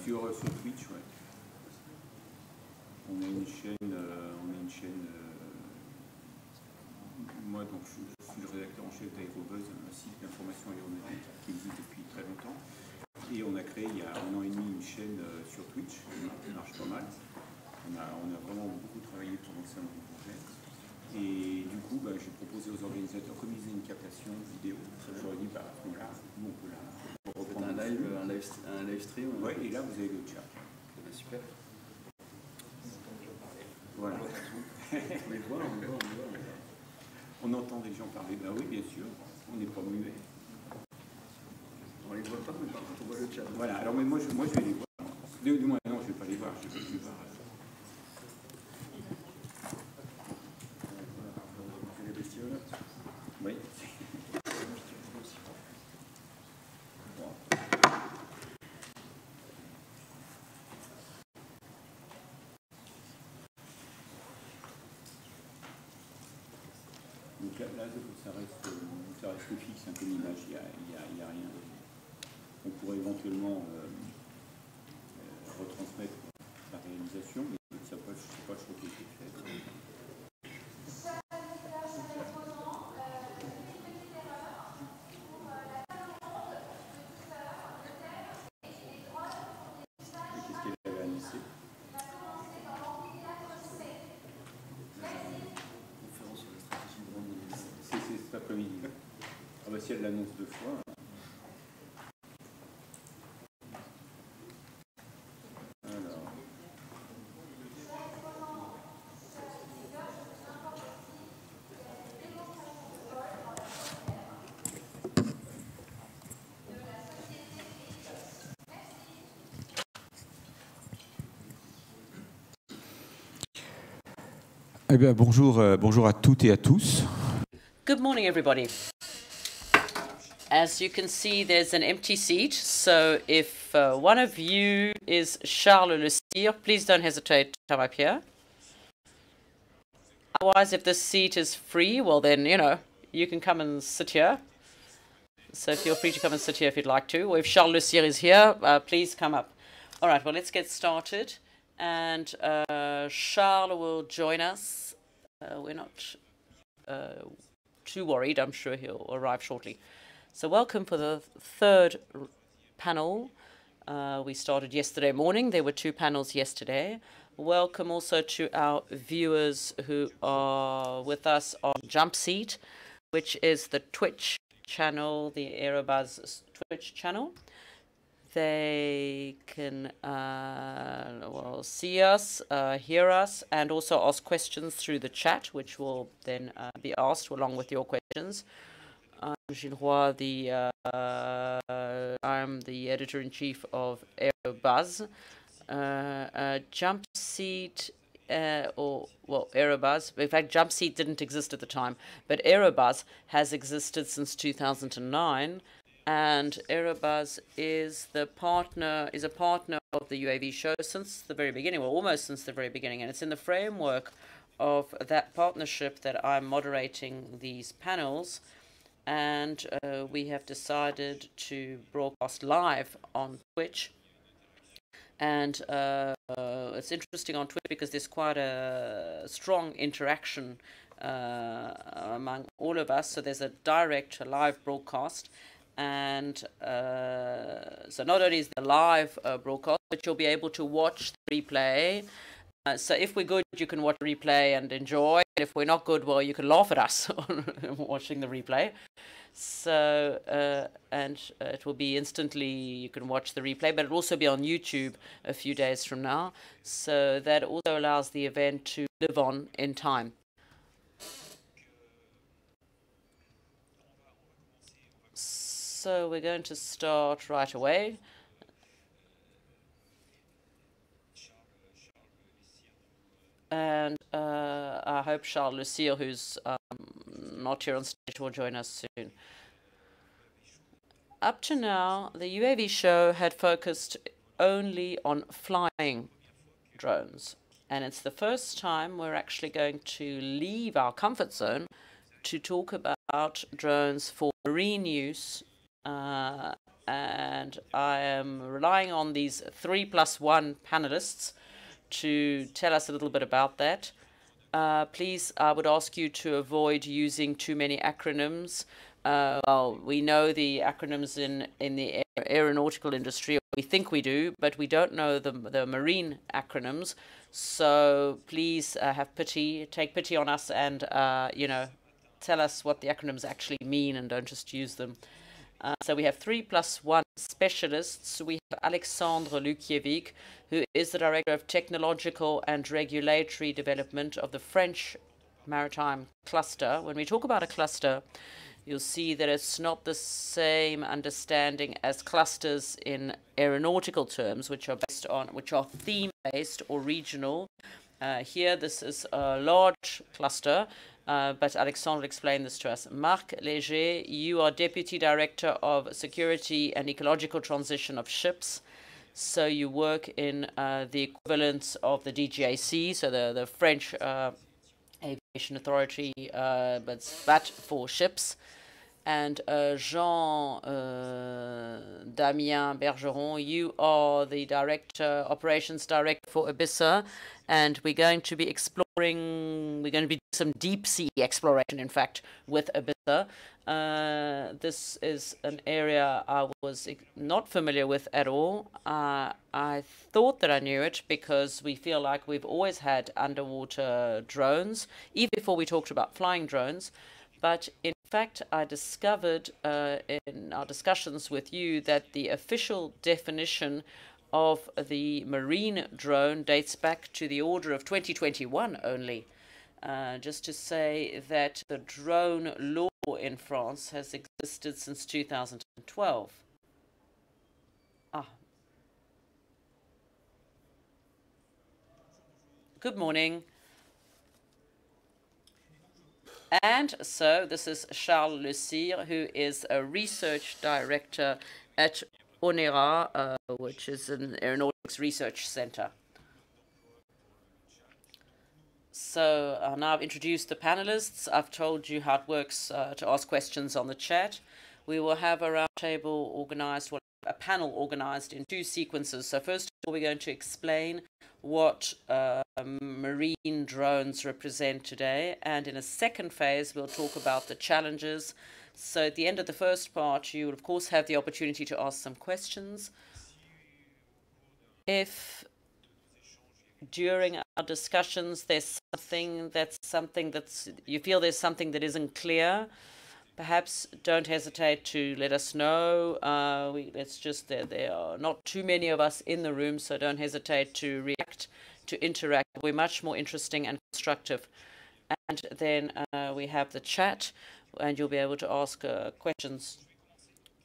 sur Twitch, ouais. On a une chaîne, moi donc je suis le rédacteur en chef d'Aérobuzz, un site d'information aéronautique qui existe depuis très longtemps. Et on a créé il y a 1 an et demi une chaîne sur Twitch qui marche pas mal. On a vraiment beaucoup travaillé pour lancer un projet. Et du coup, j'ai proposé aux organisateurs, comme ils faisaient une captation vidéo, je leur ai dit, voilà, nous on peut la reprendre. Un live stream. Ouais, et là vous avez le chat. Super. Voilà. On entend des gens parler. Ben oui, bien sûr. On n'est pas muet. On les voit pas, mais par contre on voit le chat. Voilà. Alors, mais moi je vais les voir. Du moins, non, je ne vais pas les voir. Je vais les voir. Oui. Donc là ça reste fixe, un peu l'image, il n'y a rien. On pourrait éventuellement retransmettre la réalisation, mais ça ne sais pas ce qui a été fait. Qu'est-ce qu'elle avait annoncé? C'est cet après-midi. Ah bah si elle l'annonce 2 fois. Alors. Eh bien, bonjour à toutes et à tous. Good morning, everybody. As you can see, there's an empty seat, so if one of you is Charles Le Sire, please don't hesitate to come up here. Otherwise, if this seat is free, well then, you can come and sit here. So feel free to come and sit here if you'd like to. Or if Charles Le Sire is here, please come up. All right, well, let's get started. And Charles will join us. We're not too worried. I'm sure he'll arrive shortly. So welcome for the third panel. We started yesterday morning. There were 2 panels yesterday. Welcome also to our viewers who are with us on Jumpseat, which is the Twitch channel, the Aerobuzz Twitch channel. They can see us, hear us, and also ask questions through the chat, which will then be asked along with your questions. I'm Gilles Roy, I'm the editor-in-chief of Aerobuzz. Jumpseat, Aerobuzz, in fact, Jumpseat didn't exist at the time, but Aerobuzz has existed since 2009. And Aerobuzz is a partner of the UAV show since the very beginning, well, almost since the very beginning. And it's in the framework of that partnership that I'm moderating these panels. And we have decided to broadcast live on Twitch. And it's interesting on Twitch because there's quite a strong interaction among all of us. So there's a direct live broadcast. And so not only is the live broadcast, but you'll be able to watch the replay. So if we're good, you can watch the replay and enjoy. And if we're not good, well, you can laugh at us watching the replay. So, and it will be instantly, you can watch the replay, but it'll also be on YouTube a few days from now. So that also allows the event to live on in time. So we're going to start right away. And I hope Charles Le Sire, who's not here on stage, will join us soon. Up to now, the UAV show had focused only on flying drones. And it's the first time we're actually going to leave our comfort zone to talk about drones for marine use and I am relying on these 3+1 panelists to tell us a little bit about that. Please, I would ask you to avoid using too many acronyms. Well, we know the acronyms in the aeronautical industry, or we think we do, but we don't know the marine acronyms. So please have pity, take pity on us, and tell us what the acronyms actually mean, and don't just use them. So we have 3+1 specialists. We have Alexandre Lukiewicz, who is the Director of Technological and Regulatory Development of the French Maritime Cluster. When we talk about a cluster, you'll see that it's not the same understanding as clusters in aeronautical terms, which are theme-based or regional. Here, this is a large cluster, but Alexandre explained this to us. Marc Léger, you are Deputy Director of Security and Ecological Transition of Ships. So you work in the equivalent of the DGAC, so the French Aviation Authority, but for ships. And Jean Damien Bergeron, you are the Operations Director for Abyssa, and we're going to be doing some deep sea exploration, in fact, with Abyssa. This is an area I was not familiar with at all. I thought that I knew it because we feel like we've always had underwater drones, even before we talked about flying drones. But in fact, I discovered in our discussions with you that the official definition of the marine drone dates back to the order of 2021 only. Just to say that the drone law in France has existed since 2012. Good morning. And so this is Charles Le Sire, who is a research director at ONERA, which is an aeronautics research center. So now I've introduced the panelists. I've told you how it works to ask questions on the chat. We will have a roundtable organized, a panel organized in two sequences. So first of all, we're going to explain what marine drones represent today. And in a second phase, we'll talk about the challenges. So at the end of the first part, you will, of course, have the opportunity to ask some questions. If during our discussions there's something that's you feel there's something that isn't clear, perhaps don't hesitate to let us know. There are not too many of us in the room, so don't hesitate to react, to interact. We're much more interesting and constructive. And then we have the chat, and you'll be able to ask questions.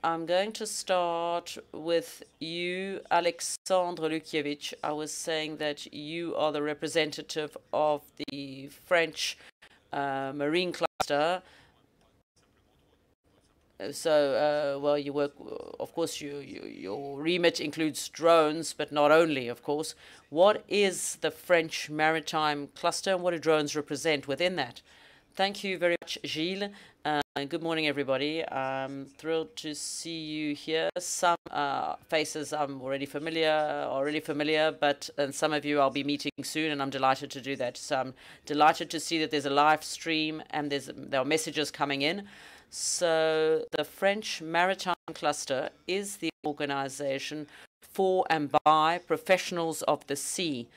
I'm going to start with you, Alexandre Lukiewicz. I was saying that you are the representative of the French Marine Cluster. So, well, you work, of course, your remit includes drones, but not only, of course. What is the French Maritime Cluster, and what do drones represent within that? Thank you very much, Gilles. Good morning, everybody. I'm thrilled to see you here. Some faces I'm already familiar, but and some of you I'll be meeting soon, and I'm delighted to do that. So I'm delighted to see that there's a live stream and there are messages coming in. So the French Maritime Cluster is the organization for and by professionals of the sea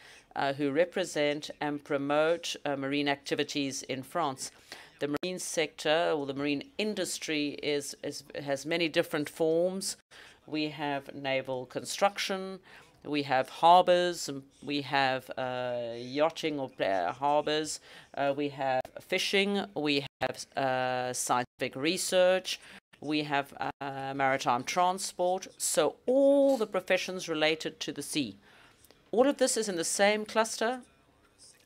who represent and promote marine activities in France. The marine sector, or the marine industry, has many different forms. We have naval construction, we have harbors, we have yachting or harbors, we have fishing, we have scientific research, we have maritime transport. So all the professions related to the sea. All of this is in the same cluster?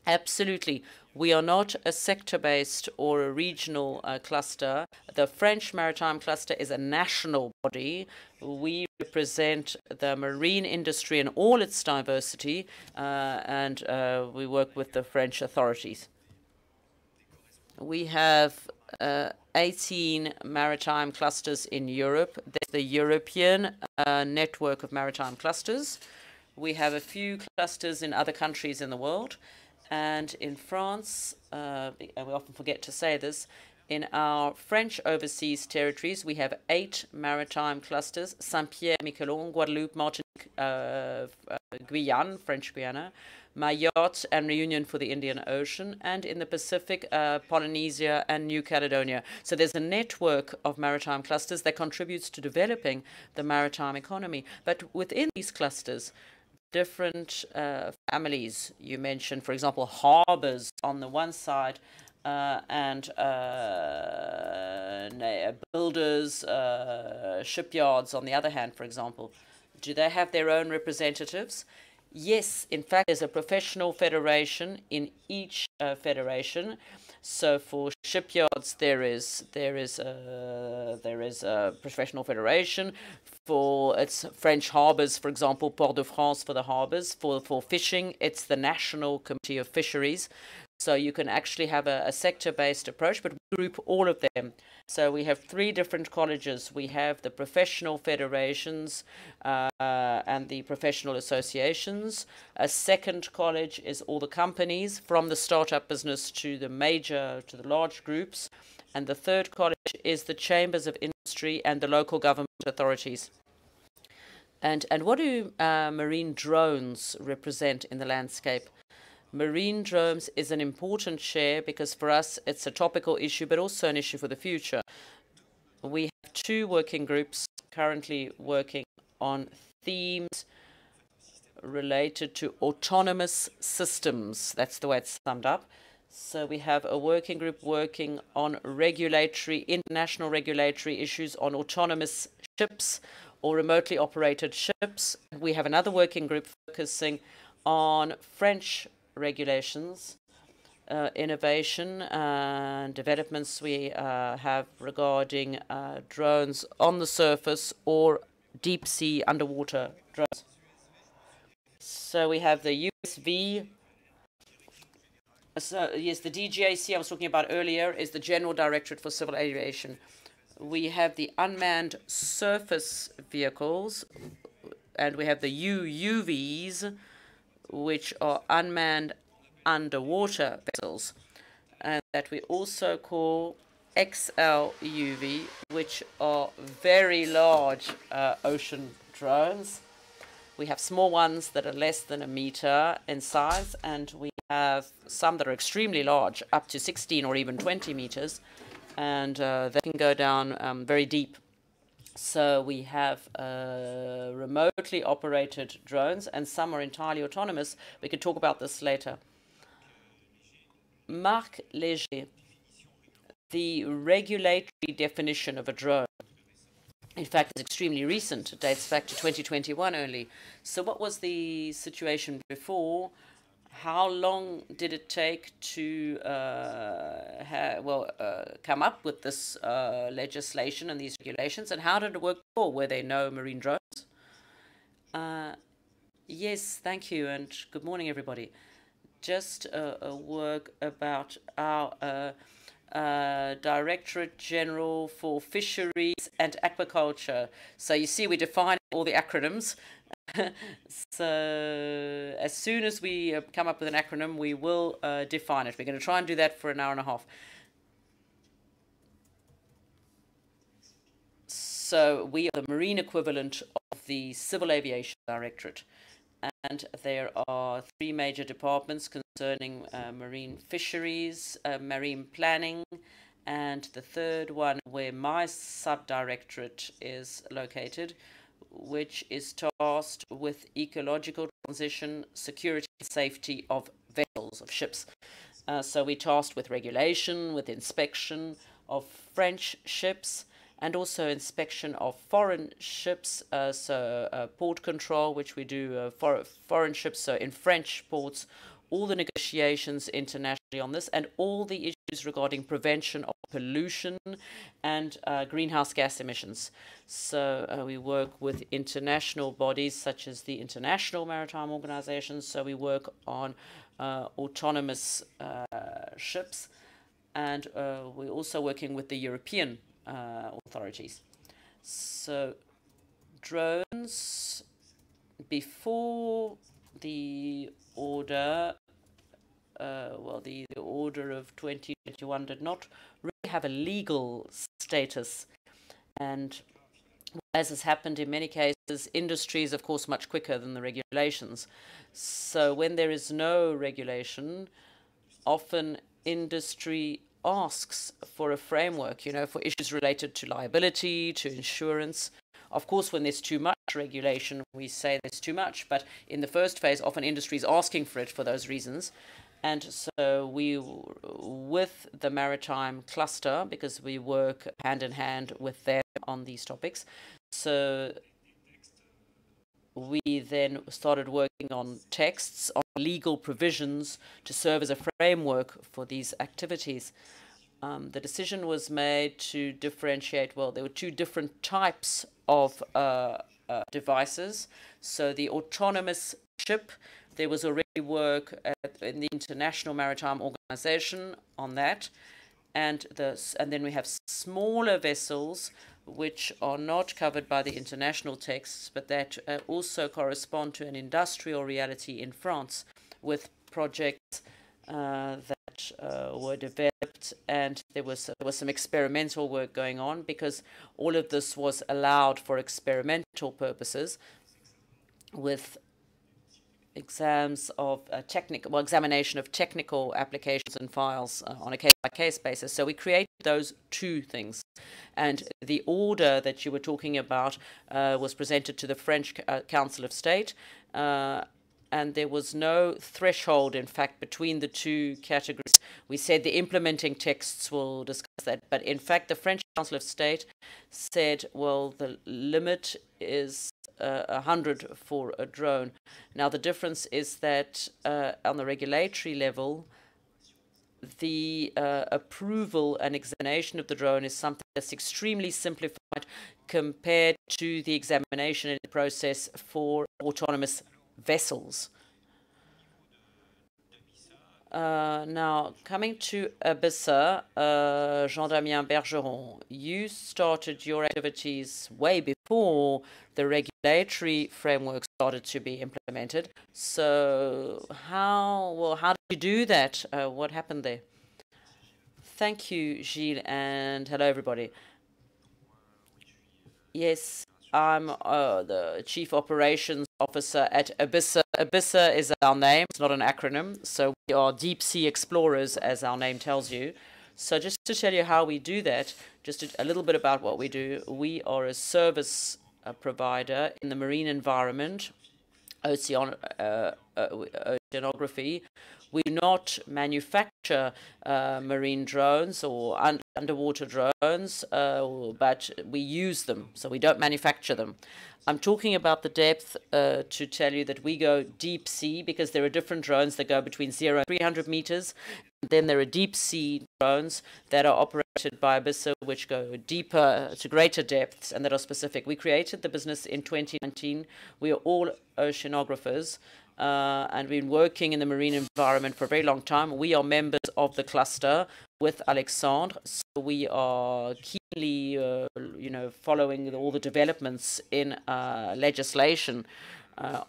Absolutely. We are not a sector-based or a regional cluster. The French Maritime Cluster is a national body. We represent the marine industry in all its diversity, and we work with the French authorities. We have 18 maritime clusters in Europe. There's the European network of maritime clusters. We have a few clusters in other countries in the world. And in France, and we often forget to say this, in our French overseas territories, we have 8 maritime clusters: Saint-Pierre, Miquelon, Guadeloupe, Martinique, Guyane, French Guiana, Mayotte, and Reunion for the Indian Ocean, and in the Pacific, Polynesia and New Caledonia. So there's a network of maritime clusters that contributes to developing the maritime economy. But within these clusters, different families. You mentioned, for example, harbors on the one side, and builders, shipyards on the other hand, for example. Do they have their own representatives? Yes, in fact, there's a professional federation in each federation. So for shipyards, there is a professional federation. For its French harbors, for example, Port de France for the harbors. For fishing, it's the National Committee of Fisheries. So you can actually have a sector-based approach, but we group all of them. So we have 3 different colleges. We have the professional federations and the professional associations. A second college is all the companies, from the startup business to the large groups. And the third college is the chambers of industry and the local government authorities. And what do marine drones represent in the landscape? Marine drones is an important share because for us it's a topical issue, but also an issue for the future. We have 2 working groups currently working on themes related to autonomous systems. That's the way it's summed up. So we have a working group working on international regulatory issues on autonomous ships or remotely operated ships. We have another working group focusing on French regulations, innovation and developments we have regarding drones on the surface or deep sea underwater drones. So we have the USV. So yes, the DGAC I was talking about earlier is the General Directorate for Civil Aviation. We have the unmanned surface vehicles, and we have the UUVs, which are unmanned underwater vessels, and that we also call XLUV, which are very large ocean drones. We have small ones that are less than a meter in size, and we have some that are extremely large, up to 16 or even 20 meters, and they can go down very deep. So we have remotely operated drones, and some are entirely autonomous. We could talk about this later. Marc Léger, the regulatory definition of a drone, in fact, is extremely recent. It dates back to 2021 only. So what was the situation before? How long did it take to come up with this legislation and these regulations? And how did it work before? Were there no marine drones? Yes, thank you, and good morning, everybody. Just a word about our Directorate General for Fisheries and Aquaculture. So you see, we define all the acronyms. So as soon as we come up with an acronym, we will define it. We're going to try and do that for an hour and a half. So we are the marine equivalent of the Civil Aviation Directorate. And there are 3 major departments concerning marine fisheries, marine planning, and the third one where my subdirectorate is located, which is tasked with ecological transition, security and safety of vessels, of ships. So we're tasked with regulation, with inspection of French ships, and also inspection of foreign ships, port control, which we do for foreign ships, so in French ports, all the negotiations internationally on this, and all the issues regarding prevention of pollution and greenhouse gas emissions. So we work with international bodies such as the International Maritime Organization, so we work on autonomous ships. and we're also working with the European authorities. So drones, before the order, the order of 2021 did not really have a legal status. And as has happened in many cases, industry is, of course, much quicker than the regulations. So when there is no regulation, often industry asks for a framework, for issues related to liability, to insurance. Of course, when there's too much regulation, we say there's too much, but in the first phase, often industry is asking for it for those reasons. And so we, with the maritime cluster, because we work hand in hand with them on these topics, so we then started working on texts, on legal provisions to serve as a framework for these activities. The decision was made to differentiate, there were two different types of devices. So the autonomous ship, there was already work in the International Maritime Organization on that. And then we have smaller vessels which are not covered by the international texts, but that also correspond to an industrial reality in France with projects that were developed, and there was some experimental work going on because all of this was allowed for experimental purposes with examination of technical applications and files on a case-by-case basis. So we created those two things. And the order that you were talking about was presented to the French Council of State, and there was no threshold, in fact, between the two categories. We said the implementing texts will discuss that, but in fact, the French Council of State said, the limit is 100 for a drone. Now, the difference is that on the regulatory level, the approval and examination of the drone is something that's extremely simplified compared to the examination process for autonomous vessels. Now, coming to Abyssa, Jean-Damien Bergeron, you started your activities way before the regulatory framework started to be implemented. So how did you do that? What happened there? Thank you, Gilles, and hello, everybody. Yes, I'm the Chief Operations Officer at Abyssa. Abyssa is our name. It's not an acronym. So we are deep sea explorers, as our name tells you. So just to tell you how we do that, just a little bit about what we do. We are a service provider in the marine environment, oceanography. We do not manufacture marine drones or underwater drones, but we use them, so we don't manufacture them. I'm talking about the depth to tell you that we go deep sea because there are different drones that go between 0 and 300 meters. Then there are deep sea drones that are operated by Abyssa, which go deeper to greater depths and that are specific. We created the business in 2019. We are all oceanographers. And we've been working in the marine environment for a very long time. We are members of the cluster with Alexandre, so we are keenly, following all the developments in legislation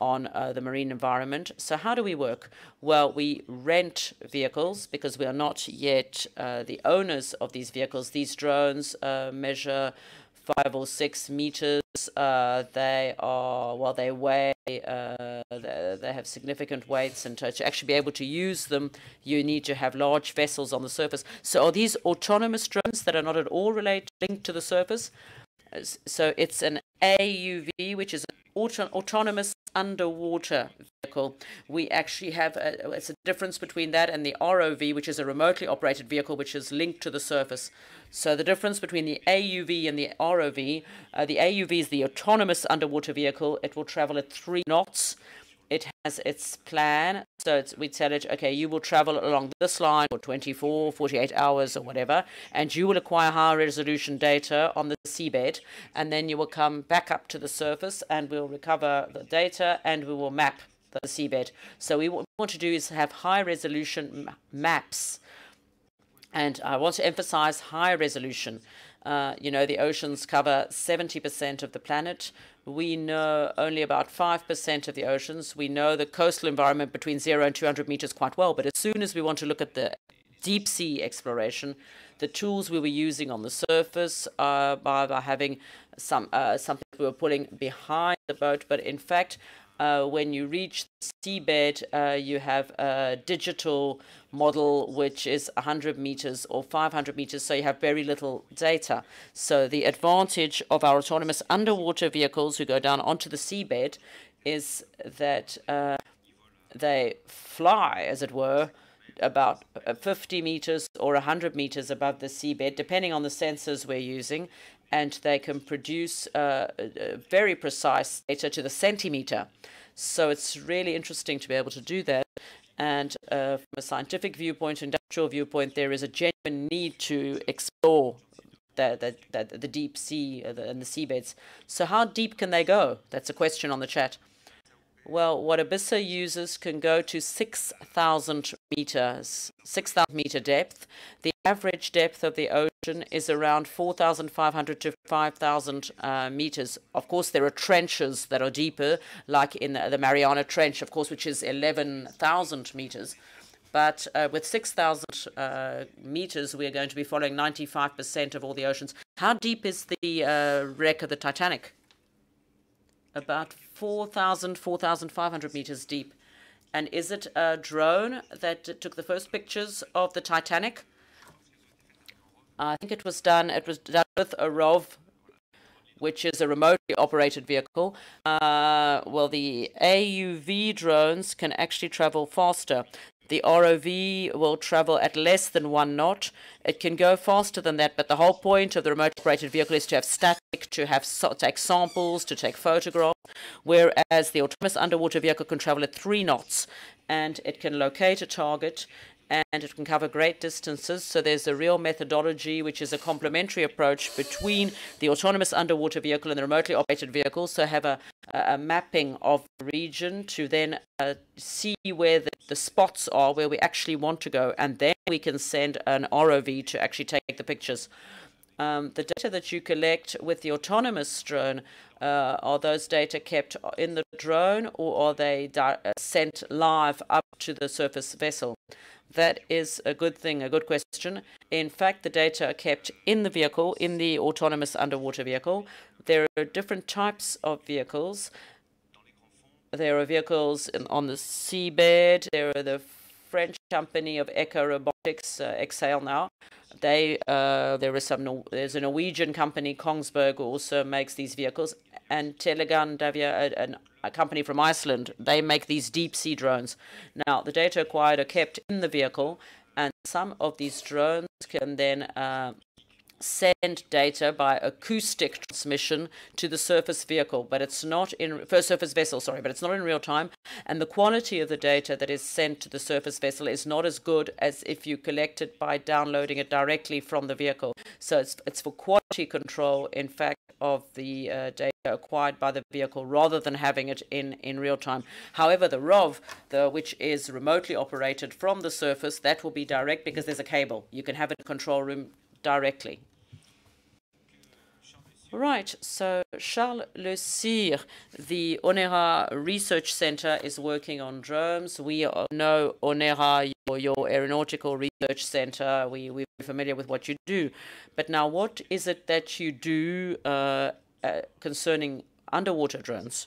on the marine environment. So how do we work? Well, we rent vehicles because we are not yet the owners of these vehicles. These drones measure 5 or 6 meters. They weigh, they have significant weights, and to actually be able to use them, you need to have large vessels on the surface. So are these autonomous drones that are not at all linked to the surface? So it's an AUV, which is an autonomous underwater vehicle. We actually have it's a difference between that and the ROV, which is a remotely operated vehicle, which is linked to the surface. So the difference between the AUV and the ROV, the AUV is the autonomous underwater vehicle. It will travel at 3 knots. It has its plan. So we tell it, okay, you will travel along this line for 24, 48 hours or whatever, and you will acquire high resolution data on the seabed, and then you will come back up to the surface and we'll recover the data and we will map the seabed. So what we want to do is have high resolution maps And I want to emphasize high resolution. The oceans cover 70% of the planet. We know only about 5% of the oceans. We know the coastal environment between 0 and 200 meters quite well. But as soon as we want to look at the deep sea exploration, the tools we were using on the surface by having something we were pulling behind the boat. But in fact, when you reach the seabed, you have a digital model which is 100 meters or 500 meters, so you have very little data. So the advantage of our autonomous underwater vehicles who go down onto the seabed is that they fly, as it were, about 50 meters or 100 meters above the seabed, depending on the sensors we're using, and they can produce very precise data to the centimeter. So it's really interesting to be able to do that. And from a scientific viewpoint, industrial viewpoint, there is a genuine need to explore the deep sea and the seabeds. So how deep can they go? That's a question on the chat. Well, what Abyssa uses can go to 6,000 meters, 6,000 meter depth. The average depth of the ocean is around 4,500 to 5,000 meters. Of course, there are trenches that are deeper, like in the Mariana Trench, of course, which is 11,000 meters. But with 6,000 meters, we are going to be following 95% of all the oceans. How deep is the wreck of the Titanic? About 4,000, 4,500 meters deep. And is it a drone that took the first pictures of the Titanic? I think it was done with a ROV, which is a remotely operated vehicle. Well, the AUV drones can actually travel faster. The ROV will travel at less than 1 knot. It can go faster than that, but the whole point of the remote operated vehicle is to have static, to take samples, to take photographs, whereas the autonomous underwater vehicle can travel at 3 knots, and it can locate a target, and it can cover great distances. So there's a real methodology, which is a complementary approach between the autonomous underwater vehicle and the remotely operated vehicle. So have a mapping of the region to then see where the spots are where we actually want to go, and then we can send an ROV to actually take the pictures. The data that you collect with the autonomous drone, are those data kept in the drone, or are they sent live up to the surface vessel? That is a good thing, a good question. In fact, the data are kept in the vehicle, in the autonomous underwater vehicle. There are different types of vehicles. There are vehicles on the seabed. There are the French company of Echo Robotics, Exhale now. There's a Norwegian company, Kongsberg, who also makes these vehicles, and Telegan Davia, a company from Iceland, they make these deep sea drones. Now, the data acquired are kept in the vehicle, and some of these drones can then send data by acoustic transmission to the surface vehicle, but it's not in surface vessel, sorry, but it's not in real time. And the quality of the data that is sent to the surface vessel is not as good as if you collect it by downloading it directly from the vehicle. So it's for quality control, in fact, of the data acquired by the vehicle rather than having it in real time. However, the ROV, which is remotely operated from the surface, that will be direct because there's a cable. You can have it in the control room directly. Right, so Charles Le Cyr, the ONERA Research Center, is working on drones. We know ONERA, your aeronautical research center. We're familiar with what you do. But now, what is it that you do concerning underwater drones?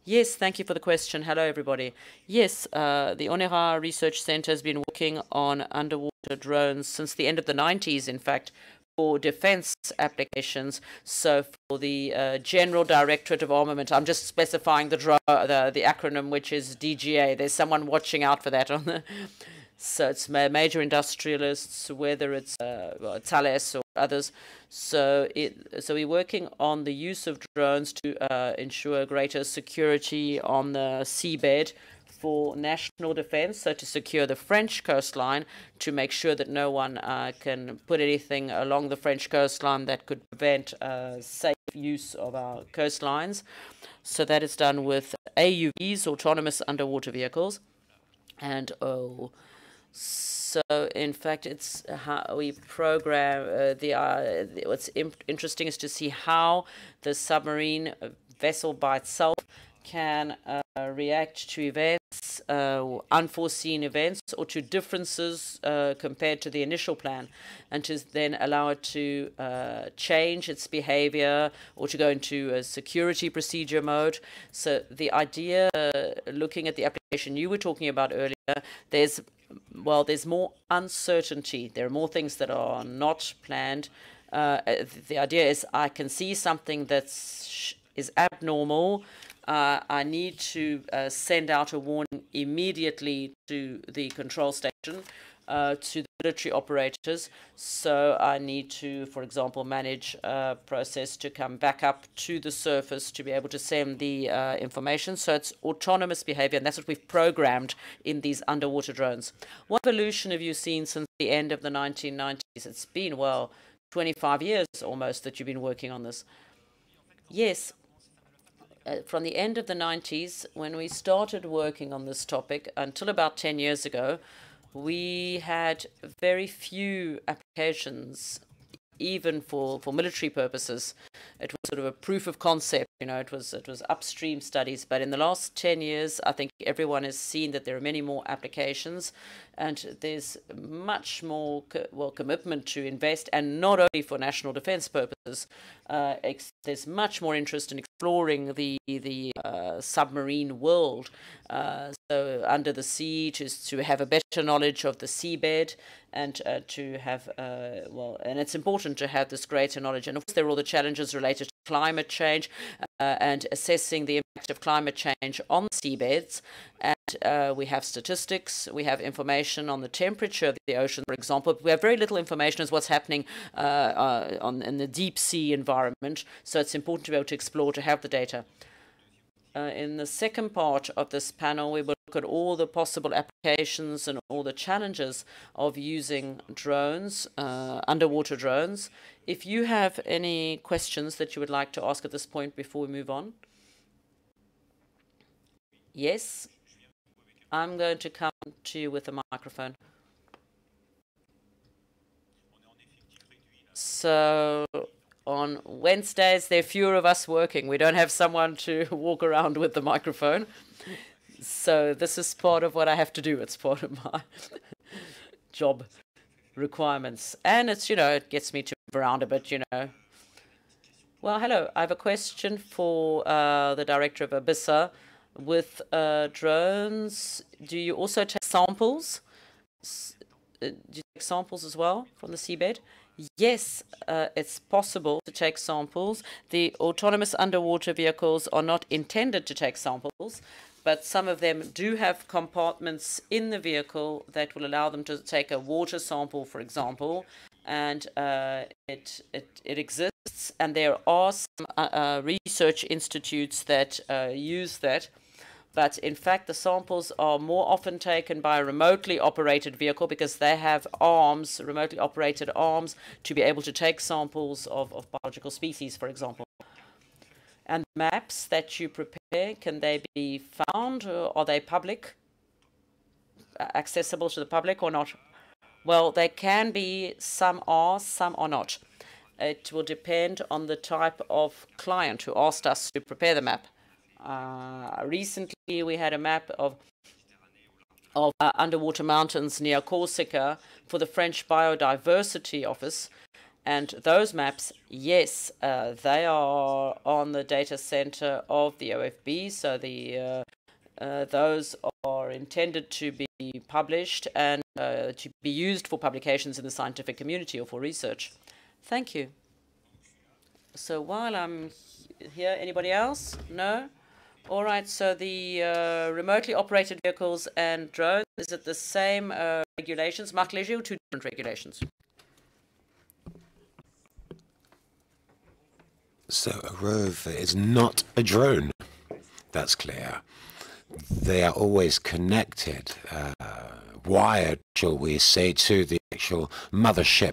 Yes, thank you for the question. Hello, everybody. Yes, the ONERA Research Center has been working on underwater drones since the end of the 90s, in fact, for defense applications. So for the General Directorate of Armament, I'm just specifying the acronym, which is DGA. There's someone watching out for that on the. So it's major industrialists, whether it's Thales or others. So we're working on the use of drones to ensure greater security on the seabed for national defense, so to secure the French coastline, to make sure that no one can put anything along the French coastline that could prevent safe use of our coastlines. So that is done with AUVs, autonomous underwater vehicles. And So, in fact, it's how we program what's interesting is to see how the submarine vessel by itself can react to events, unforeseen events, or to differences compared to the initial plan, and to then allow it to change its behavior or to go into a security procedure mode. So the idea, looking at the application you were talking about earlier, there's more uncertainty. There are more things that are not planned. The idea is I can see something that is abnormal. I need to send out a warning immediately to the control station, to the military operators. So I need to, for example, manage a process to come back up to the surface to be able to send the information. So it's autonomous behavior, and that's what we've programmed in these underwater drones. What evolution have you seen since the end of the 1990s? It's been, 25 years almost that you've been working on this. Yes. From the end of the 90s, when we started working on this topic, until about 10 years ago, we had very few applications, even for military purposes. It was sort of a proof of concept, it was upstream studies. But in the last 10 years, I think everyone has seen that there are many more applications, and there's much more commitment to invest, and not only for national defense purposes. There's much more interest in exploring the submarine world, so under the sea, to have a better knowledge of the seabed, and to have and it's important to have this greater knowledge. And of course, there are all the challenges related to climate change and assessing the impact of climate change on seabeds. And we have statistics, we have information on the temperature of the ocean, for example. We have very little information as what's happening in the deep sea environment. So it's important to be able to explore, to have the data. In the second part of this panel, we will look at all the possible applications and all the challenges of using drones, underwater drones. If you have any questions that you would like to ask at this point before we move on. Yes, I'm going to come to you with a microphone. So on Wednesdays, there are fewer of us working. We don't have someone to walk around with the microphone. So this is part of what I have to do. It's part of my job requirements. And it's, it gets me to move around a bit, Well, hello. I have a question for the director of Abissa. With drones, do you also take samples? Do you take samples as well from the seabed? Yes, it's possible to take samples. The autonomous underwater vehicles are not intended to take samples, but some of them do have compartments in the vehicle that will allow them to take a water sample, for example, and it exists. And there are some research institutes that use that. But in fact, the samples are more often taken by a remotely operated vehicle because they have arms, remotely operated arms, to be able to take samples of biological species, for example. And maps that you prepare, can they be found? Or are they public, accessible to the public or not? Well, they can be. Some are not. It will depend on the type of client who asked us to prepare the map. Recently, we had a map of underwater mountains near Corsica for the French Biodiversity Office. And those maps, yes, they are on the data center of the OFB. So those are intended to be published and to be used for publications in the scientific community or for research. Thank you. So while I'm here, anybody else? No? All right, so the remotely operated vehicles and drones, is it the same regulations, Marc Léger, or two different regulations? So a rover is not a drone, that's clear. They are always connected, wired, shall we say, to the actual mothership.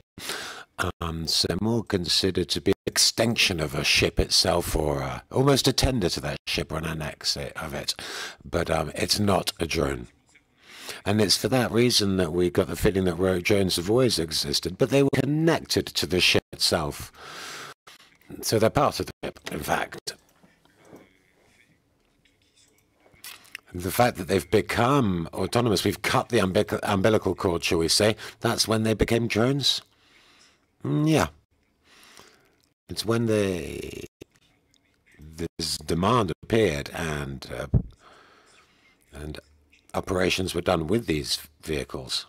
So they're more considered to be an extension of a ship itself, or almost a tender to that ship or an annex of it. But it's not a drone. And it's for that reason that we got the feeling that rogue drones have always existed, but they were connected to the ship itself. So they're part of the ship, in fact. The fact that they've become autonomous, we've cut the umbilical cord, shall we say, that's when they became drones? Yeah. It's when this demand appeared and operations were done with these vehicles.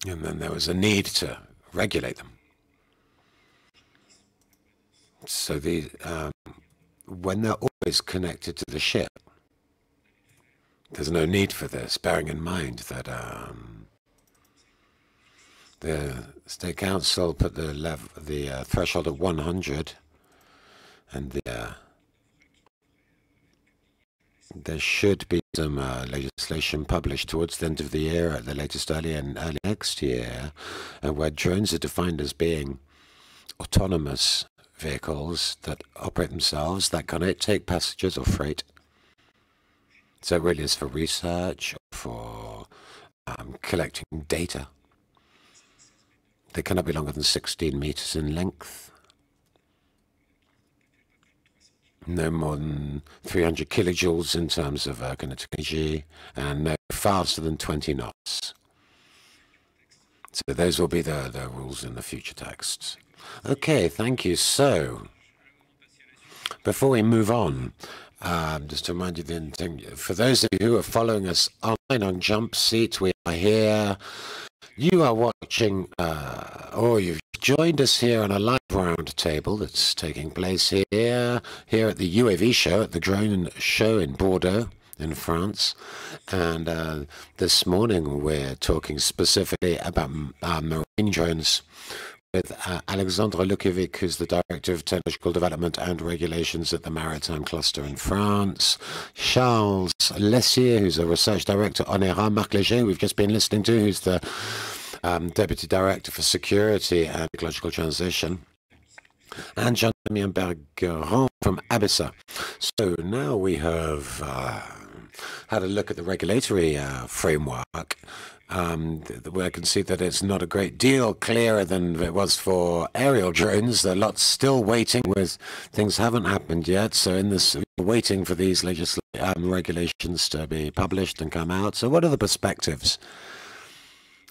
And then there was a need to regulate them. So when they're always connected to the ship, there's no need for this, bearing in mind that the State Council put the threshold at 100, and there should be some legislation published towards the end of the year, at the latest early next year, where drones are defined as being autonomous vehicles that operate themselves, that cannot take passengers or freight. So it really is for research, for collecting data. They cannot be longer than 16 meters in length. No more than 300 kilojoules in terms of kinetic energy, and no faster than 20 knots. So those will be the rules in the future texts. Okay, thank you. So, before we move on, just to remind you, for those of you who are following us online on Jump Seat, we are here. You are watching, or you've joined us here on a live round table that's taking place here at the UAV show, at the drone show in Bordeaux, in France. And this morning we're talking specifically about marine drones with Alexandre Lukevic, who's the Director of Technological Development and Regulations at the Maritime Cluster in France. Charles Lessier, who's a Research Director on ERA. Marc Léger, we've just been listening to, who's the Deputy Director for Security and Ecological Transition. And Jean-Damien Bergeron from ABISA. So now we have had a look at the regulatory framework. Where I can see that it's not a great deal clearer than it was for aerial drones. There are lots still waiting, with things haven't happened yet. So in this, waiting for these regulations to be published and come out. So what are the perspectives?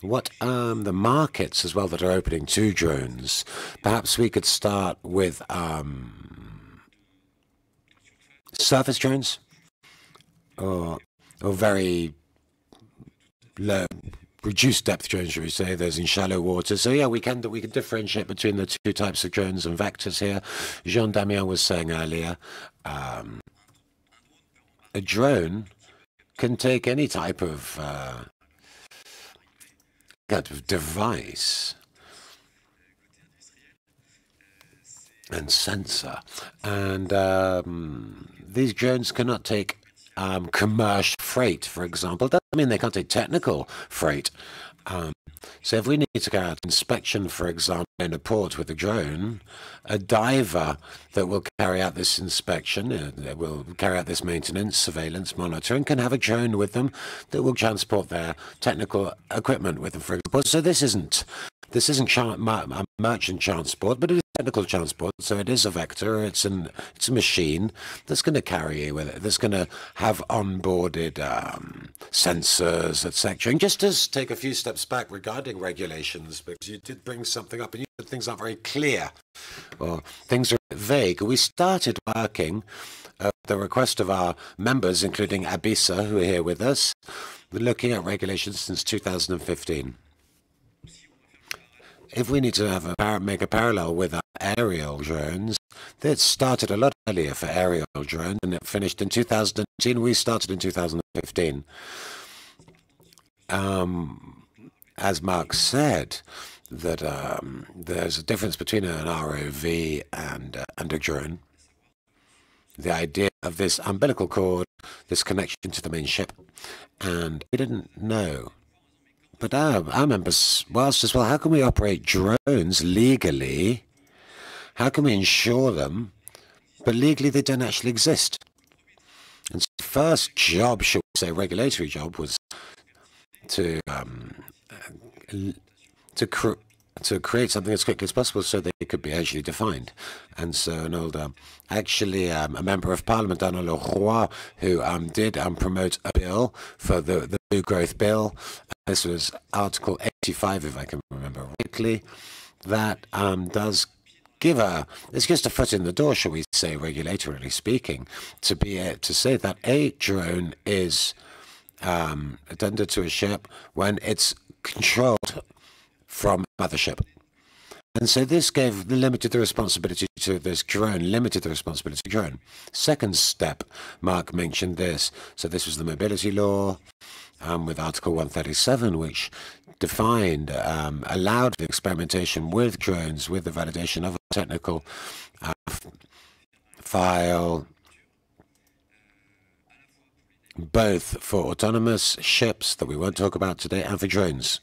What are the markets as well that are opening to drones? Perhaps we could start with surface drones, or very low, reduced depth drones, should we say, those in shallow water. So yeah, we can differentiate between the two types of drones and vectors here. Jean-Damien was saying earlier, a drone can take any type of device and sensor, and these drones cannot take commercial freight, for example. Doesn't mean they can't take technical freight. So if we need to carry out inspection, for example, in a port with a drone, a diver that will carry out this inspection, will carry out this maintenance, surveillance, monitoring, can have a drone with them that will transport their technical equipment with them, for example. So this isn't merchant transport, but it is technical transport. So it is a vector. It's a machine that's going to carry with it. That's going to have onboarded sensors, etc. And just to take a few steps back regarding regulations, because you did bring something up, and you said things aren't very clear, or things are vague. We started working at the request of our members, including ABISA, who are here with us, looking at regulations since 2015. If we need to make a parallel with our aerial drones, that started a lot earlier for aerial drones, and it finished in 2018. We started in 2015. As Mark said, that there's a difference between an ROV and a drone. The idea of this umbilical cord, this connection to the main ship, and we didn't know. But our members asked as well, how can we operate drones legally? How can we insure them, but legally they don't actually exist? And so the first job, shall we say, regulatory job, was to create something as quickly as possible so they could be actually defined. And so an older, actually a member of parliament, Arnaud Leroy, who did promote a bill for the Blue Growth Bill. This was Article 85, if I can remember rightly, that does give it's just a foot in the door, shall we say, regulatorily speaking, to say that a drone is attended to a ship when it's controlled from a mothership. And so this limited the responsibility to this drone, limited the responsibility to drone. Second step, Mark mentioned this. So this was the mobility law with Article 137, which defined, allowed the experimentation with drones, with the validation of a technical file, both for autonomous ships that we won't talk about today and for drones.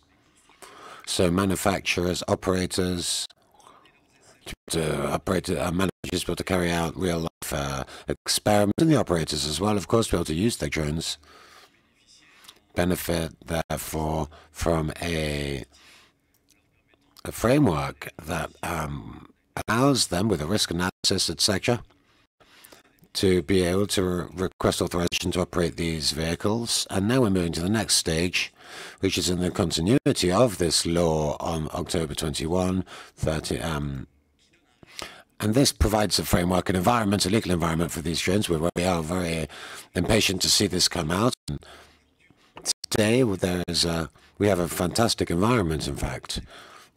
So manufacturers, operators, managers be able to carry out real-life experiments, and the operators as well, of course, be able to use their drones. Benefit, therefore, from a framework that allows them, with a risk analysis, etc., to be able to request authorization to operate these vehicles. And now we're moving to the next stage, which is in the continuity of this law on October 21, 30. And this provides a framework, an environment, a legal environment for these drones. We are very impatient to see this come out. And today, we have a fantastic environment, in fact.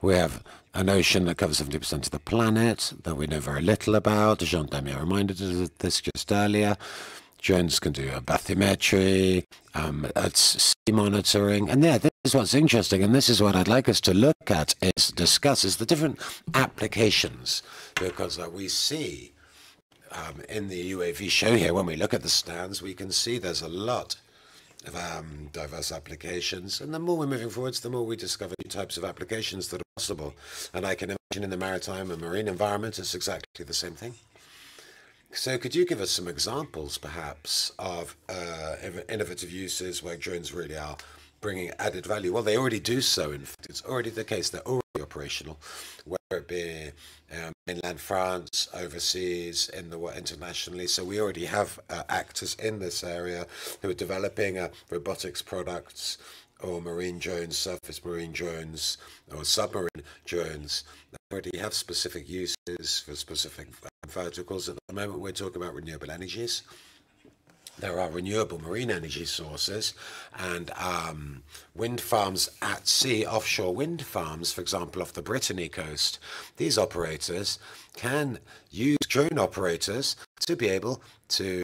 We have an ocean that covers 70% of the planet that we know very little about. Jean Damier reminded us of this just earlier. Drones can do bathymetry, sea monitoring. And yeah, this is what's interesting, and this is what I'd like us to look at, discuss the different applications, because we see in the UAV show here, when we look at the stands, we can see there's a lot of diverse applications, and the more we're moving forwards, the more we discover new types of applications that are possible. And I can imagine in the maritime and marine environment, it's exactly the same thing. So could you give us some examples, perhaps, of innovative uses where drones really are bringing added value? Well, they already do so. In fact, it's already the case. They're already operational, whether it be mainland France, overseas, internationally. So we already have actors in this area who are developing robotics products or marine drones, surface marine drones, or submarine drones. They already have specific uses for specific verticals. At the moment, we're talking about renewable energies. There are renewable marine energy sources and wind farms at sea, offshore wind farms, for example, off the Brittany coast. These operators can use drone operators to be able to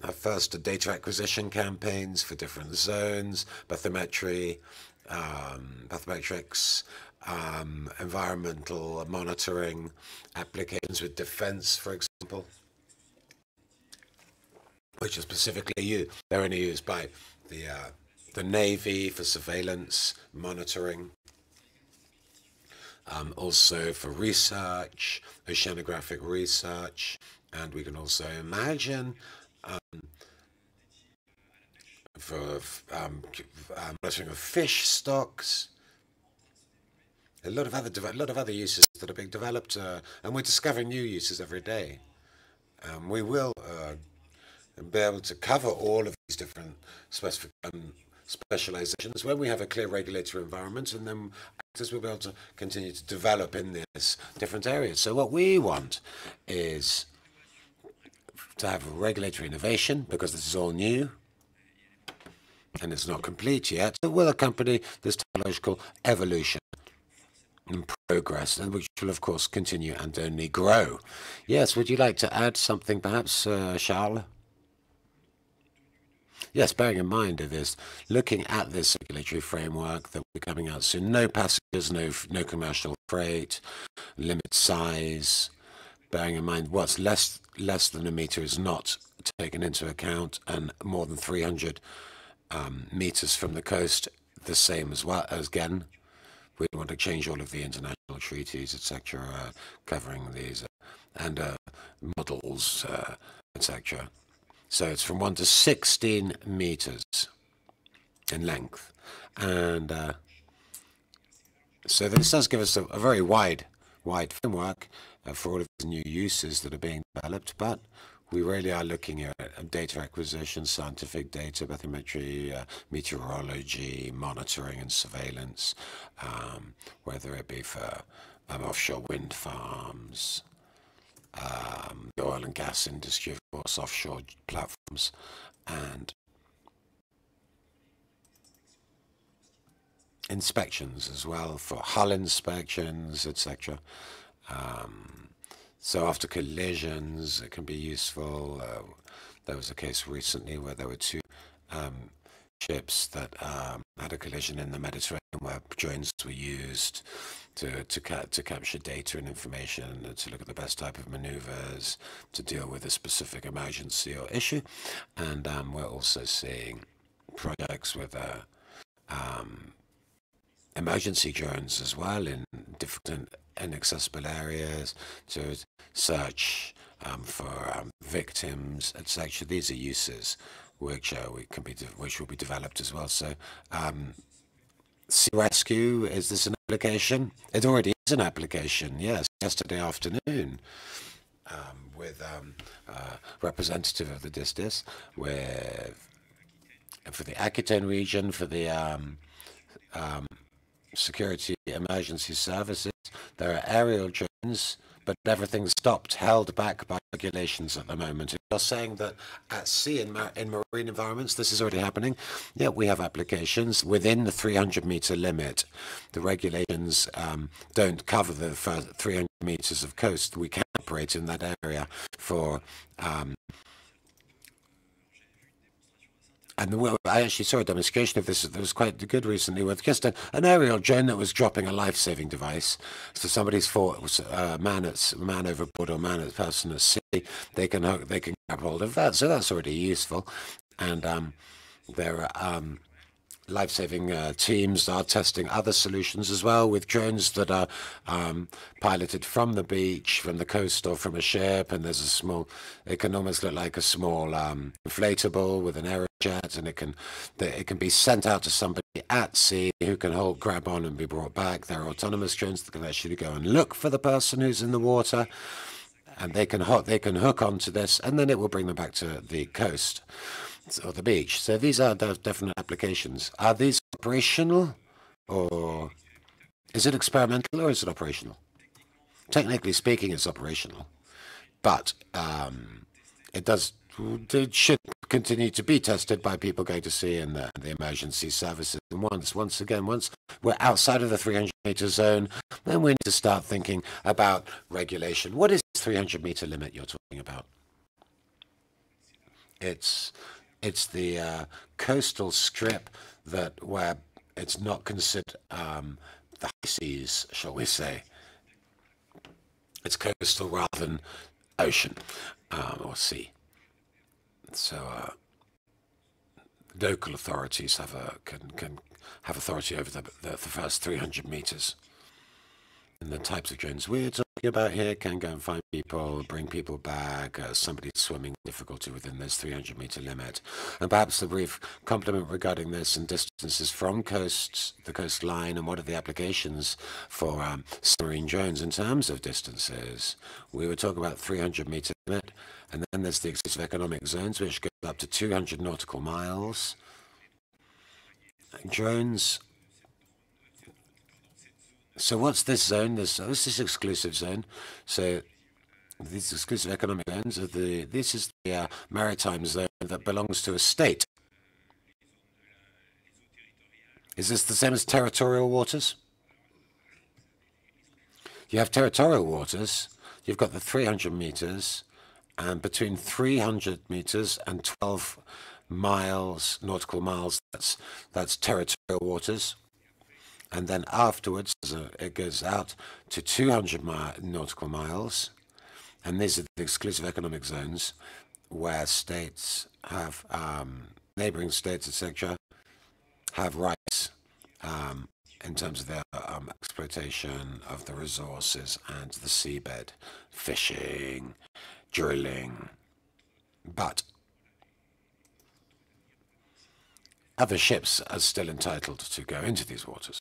have first data acquisition campaigns for different zones, bathymetry, bathymetrics, environmental monitoring, applications with defense, for example, which are specifically used. They're only used by the Navy for surveillance, monitoring, also for research, oceanographic research, and we can also imagine for monitoring of fish stocks. A lot of other uses that are being developed, and we're discovering new uses every day. We will be able to cover all of these different specializations when we have a clear regulatory environment, and then actors will be able to continue to develop in these different areas. So what we want is to have regulatory innovation, because this is all new and it's not complete yet. It will accompany this technological evolution and progress, and which will, of course, continue and only grow. Yes, would you like to add something, perhaps, Charles? Yes, bearing in mind of this, looking at this regulatory framework that will be coming out soon, no passengers, no commercial freight, limit size, bearing in mind what's less than a meter is not taken into account, and more than 300 meters from the coast, the same as well. Again, we want to change all of the international treaties, etc., covering these and models, etc. So it's from 1 to 16 meters in length. And so this does give us a very wide framework for all of these new uses that are being developed, but we really are looking at data acquisition, scientific data, bathymetry, meteorology, monitoring and surveillance, whether it be for offshore wind farms, the oil and gas industry, of course, offshore platforms, and inspections as well, for hull inspections, etc. So after collisions, it can be useful. There was a case recently where there were two ships that had a collision in the Mediterranean, where drones were used to capture data and information, to look at the best type of maneuvers, to deal with a specific emergency or issue. And we're also seeing projects with emergency drones as well in different inaccessible areas to search for victims, etc. These are uses which will be developed as well. So, sea rescue, is this an application? It already is an application. Yes, yesterday afternoon, with a representative of the DISDIS, for the Aquitaine region, for the security emergency services. There are aerial drones, but everything's stopped, held back by regulations at the moment. You're saying that at sea, in marine environments, this is already happening. Yeah, we have applications within the 300-meter limit. The regulations don't cover the first 300 meters of coast. We can operate in that area for and I actually saw a demonstration of this that was quite good recently, with just an aerial drone that was dropping a life-saving device. So somebody's thought it was a man overboard or person at sea. They can grab hold of that. So that's already useful. And there are life-saving teams are testing other solutions as well, with drones that are piloted from the beach, from the coast, or from a ship. And there's a small, it can almost look like a small inflatable with an aerojet, and it can be sent out to somebody at sea who can grab on and be brought back. There are autonomous drones that can actually go and look for the person who's in the water, and they can hook onto this, and then it will bring them back to the coast or the beach. So these are definite applications. Are these operational, or is it experimental, or is it operational? Technically speaking, it's operational, but it should continue to be tested by people going to sea and the emergency services. And once we're outside of the 300-meter zone, then we need to start thinking about regulation. What is this 300-meter limit you're talking about? It's the coastal strip where it's not considered the high seas, shall we say. It's coastal rather than ocean or sea. So local authorities can have authority over the first 300 meters. And the types of drones we're talking about here can go and find people, bring people back, somebody swimming difficulty within this 300-meter limit. And perhaps a brief compliment regarding this and distances from the coastline, and what are the applications for submarine drones in terms of distances. We were talking about 300-meter limit, and then there's the exclusive economic zones, which go up to 200 nautical miles. Drones. So what's this zone? This exclusive zone. So these exclusive economic zones are this is the maritime zone that belongs to a state. Is this the same as territorial waters? You have territorial waters. You've got the 300 meters, and between 300 meters and 12 miles, nautical miles, that's territorial waters. And then afterwards, it goes out to 200 nautical miles. And these are the exclusive economic zones where states have, neighboring states, etc., have rights in terms of their exploitation of the resources and the seabed, fishing, drilling. But other ships are still entitled to go into these waters,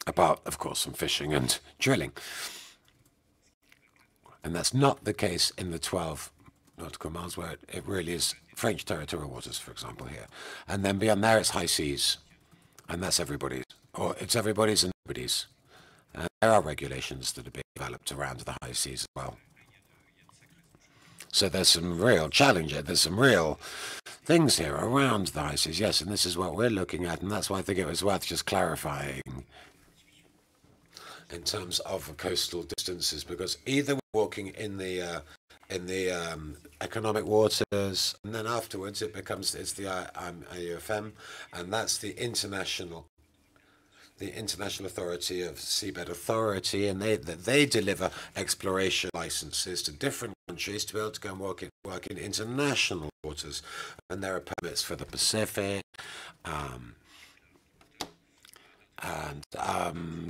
apart, of course, from fishing and drilling. And that's not the case in the 12 nautical miles, where it really is French territorial waters, for example, here. And then beyond there, it's high seas, and that's everybody's. Or it's everybody's and nobody's. And there are regulations that are being developed around the high seas as well. So there's some real challenges, there's some real things here around the high seas, yes, and this is what we're looking at, and that's why I think it was worth just clarifying in terms of coastal distances, because either we're walking in the economic waters, and then afterwards it's the IUFM, and that's the International Authority of Seabed Authority, and they deliver exploration licenses to different countries to be able to go and work in international waters, and there are permits for the Pacific, and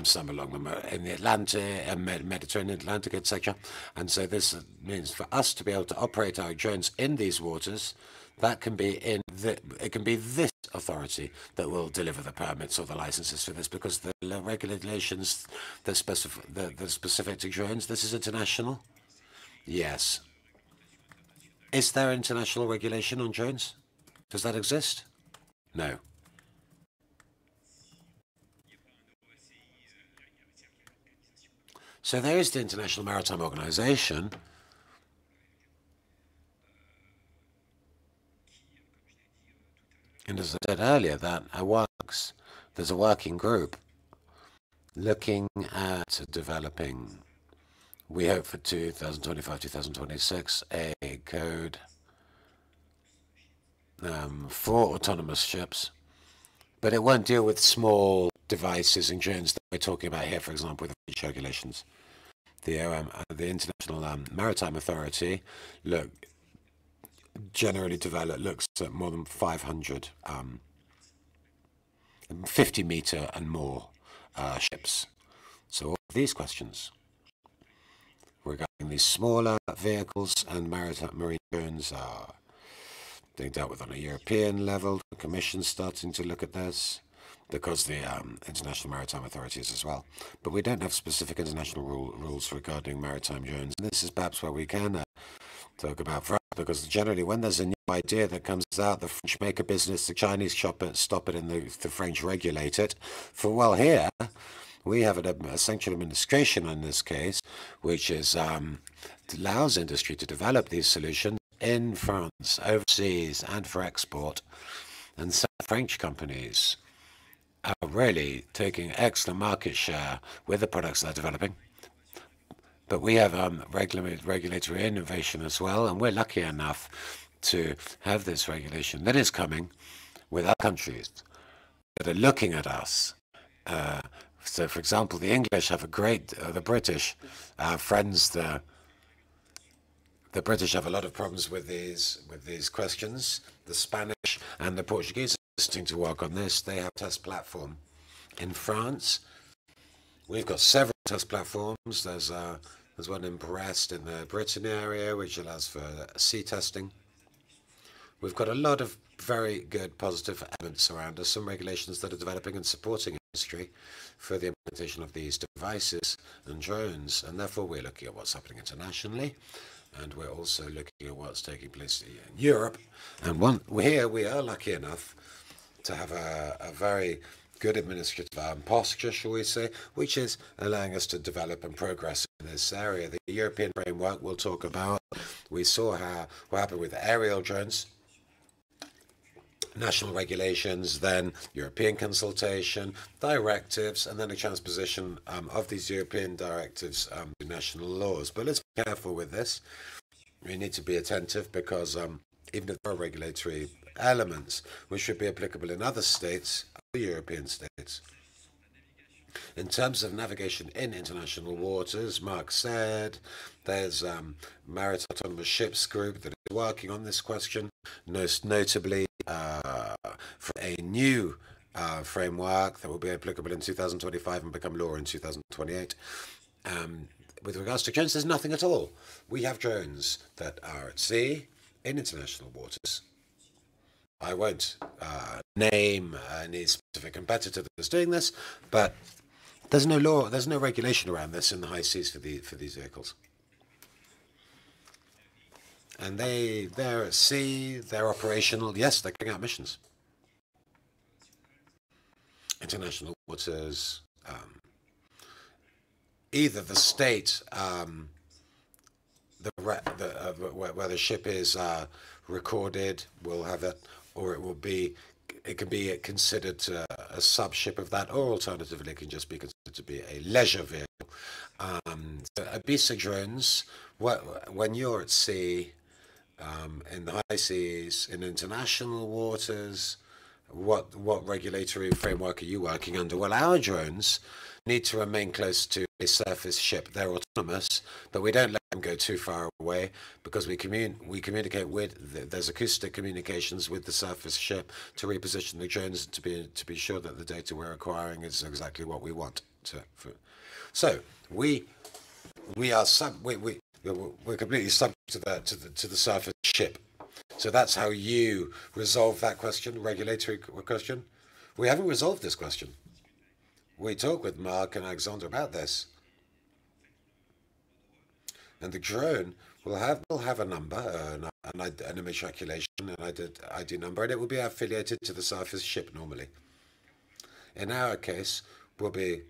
some along in the Atlantic, Mediterranean, Atlantic, etc. And so this means for us to be able to operate our drones in these waters, that can be it can be this authority that will deliver the permits or the licenses for this, because the regulations that specific to drones, this is international. Yes. Is there international regulation on drones? Does that exist? No. So there is the International Maritime Organization. And as I said earlier, that works. There's a working group looking at developing, we hope for 2025-2026, a code for autonomous ships. But it won't deal with small devices and drones that we're talking about here, for example, with the French regulations. The International Maritime Authority generally looks at more than 500 50-meter and more ships. So all of these questions regarding these smaller vehicles and marine drones are being dealt with on a European level. The Commission's starting to look at this, because the International Maritime Authority is as well. But we don't have specific international rules regarding maritime drones. And this is perhaps where we can talk about France, because generally when there's a new idea that comes out, the French make a business, the Chinese stop it, and the French regulate it. Here, we have a central administration in this case, which allows industry to develop these solutions in France, overseas, and for export. And some French companies are really taking excellent market share with the products they're developing. But we have regulatory innovation as well, and we're lucky enough to have this regulation that is coming with other countries that are looking at us. So, for example, the English have the British, our friends, the British have a lot of problems with these questions. The Spanish and the Portuguese are starting to work on this. They have a test platform in France. We've got several test platforms. There's one in Brest in the Brittany area, which allows for sea testing. We've got a lot of very good positive elements around us, some regulations that are developing and supporting industry for the implementation of these devices and drones. And therefore, we're looking at what's happening internationally. And we're also looking at what's taking place in Europe. And here we are lucky enough to have a very good administrative posture, shall we say, which is allowing us to develop and progress in this area. The European framework we'll talk about. We saw what happened with aerial drones. National regulations, then European consultation, directives, and then a transposition of these European directives to national laws. But let's be careful with this. We need to be attentive, because even if there are regulatory elements which should be applicable in other states, other European states, in terms of navigation in international waters, Mark said, there's Maritime Autonomous Ships Group that is working on this question, most notably for a new framework that will be applicable in 2025 and become law in 2028. With regards to drones, there's nothing at all. We have drones that are at sea, in international waters. I won't name any specific competitor that's doing this, but there's no law, there's no regulation around this in the high seas for these vehicles. And they're at sea, they're operational. Yes, they're carrying out missions. International waters, either the state where the ship is recorded will have it, or it can be considered a sub-ship of that, or alternatively it can just be considered to be a leisure vehicle. Ibiza drones, when you're at sea, in the high seas, in international waters, what regulatory framework are you working under? Well, our drones need to remain close to a surface ship. They're autonomous, but we don't let them go too far away because we communicate with, there's acoustic communications with the surface ship to reposition the drones to be sure that the data we're acquiring is exactly what we want. So we're completely subject to the surface ship. So that's how you resolve that question, regulatory question. We haven't resolved this question. We talked with Mark and Alexander about this. And the drone will have a number, an immatriculation, an ID number, and it will be affiliated to the surface ship normally. In our case, we're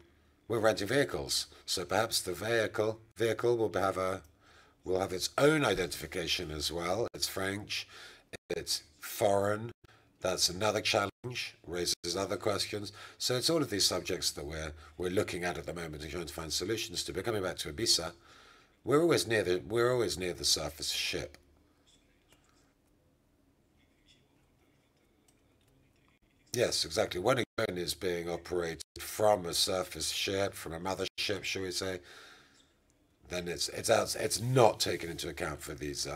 renting vehicles, so perhaps the vehicle will have its own identification as well. It's French, it's foreign. That's another challenge, raises other questions. So it's all of these subjects that we're looking at the moment and trying to find solutions to. But coming back to Ibiza, we're always near the surface ship. Yes, exactly. When a drone is being operated from a surface ship, from a mothership, shall we say, then it's not taken into account for these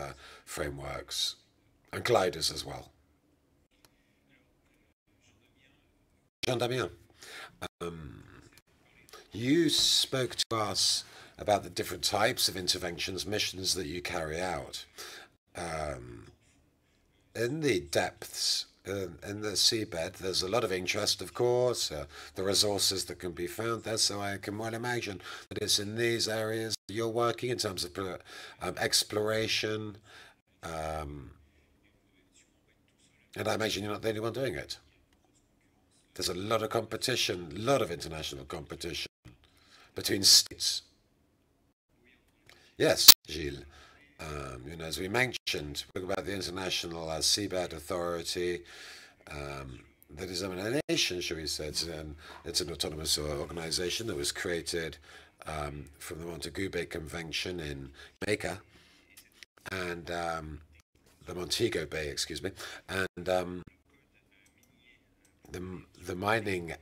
frameworks and gliders as well. Jean Damien, you spoke to us about the different types of interventions, missions that you carry out. In the depths, in the seabed, there's a lot of interest, of course, the resources that can be found there, so I can well imagine that it's in these areas you're working in terms of exploration, and I imagine you're not the only one doing it. There's a lot of competition, a lot of international competition between states. Yes, Gilles. As we mentioned, about the International Seabed Authority, that is a nation, shall we say. It's an autonomous organization that was created from the Montego Bay Convention in Jamaica, and the Montego Bay, excuse me, and the mining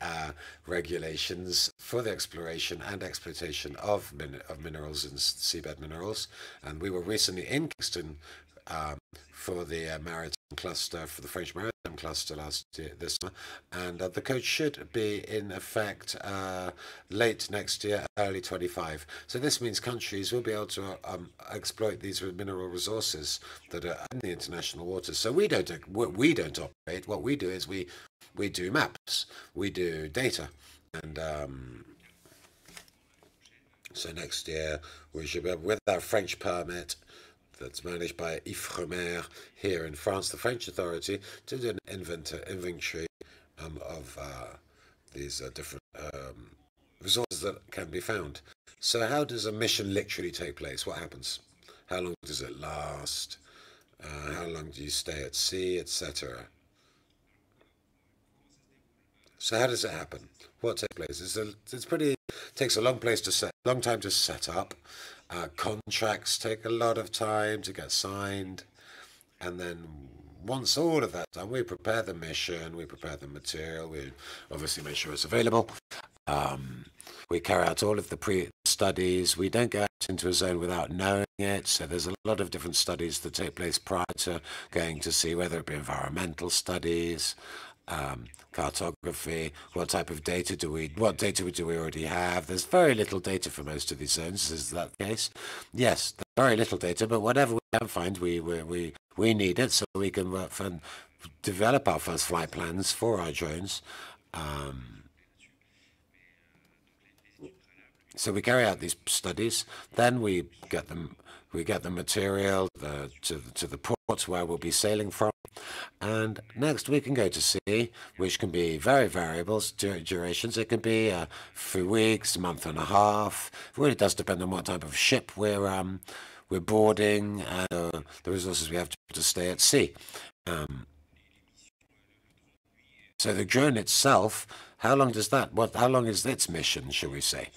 regulations for the exploration and exploitation of minerals and seabed minerals. And we were recently in Kingston for the maritime cluster, for the French maritime cluster this summer, and the code should be in effect late next year, early 25. So this means countries will be able to exploit these mineral resources that are in the international waters. So we don't operate. What we do is we do maps, we do data, and so next year we should be able, with our French permit that's managed by Ifremer here in France, the French authority, to do an inventory of these different resources that can be found. So how does a mission literally take place? What happens? How long does it last? How long do you stay at sea, etc.? So how does it happen? What takes place? It takes a long time to set up. Contracts take a lot of time to get signed, and then once all of that's done, we prepare the mission, we prepare the material, we obviously make sure it's available. We carry out all of the pre-studies. We don't go out into a zone without knowing it. So there's a lot of different studies that take place prior to going to sea, whether it be environmental studies, cartography, what type of data what data do we already have? There's very little data for most of these zones. Is that the case? Yes, very little data, but whatever we can find, we need it so we can develop our first flight plans for our drones. So we carry out these studies, then we get the material to the ports where we'll be sailing from, and next we can go to sea, which can be very variable durations. It can be a few weeks, a month and a half. It really does depend on what type of ship we're boarding and the resources we have to stay at sea. So the drone itself, how long is its mission, shall we say?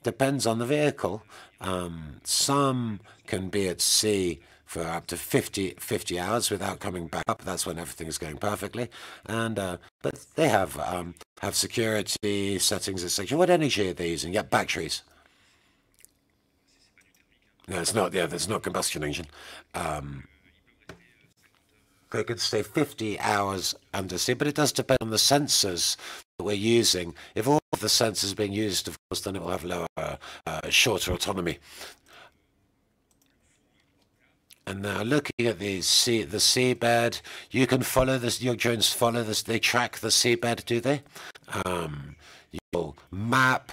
Depends on the vehicle. Some can be at sea for up to 50 hours without coming back up. That's when everything is going perfectly. And but they have security settings, etc. What energy are they using? Yeah, batteries. No, it's not. Yeah, there's not combustion engine. They could stay 50 hours under sea, but it does depend on the sensors that we're using. If all of the sensors are being used, of course, then it will have lower, shorter autonomy. And now looking at the seabed, you can follow this. Your drones follow this. They track the seabed, do they? You'll map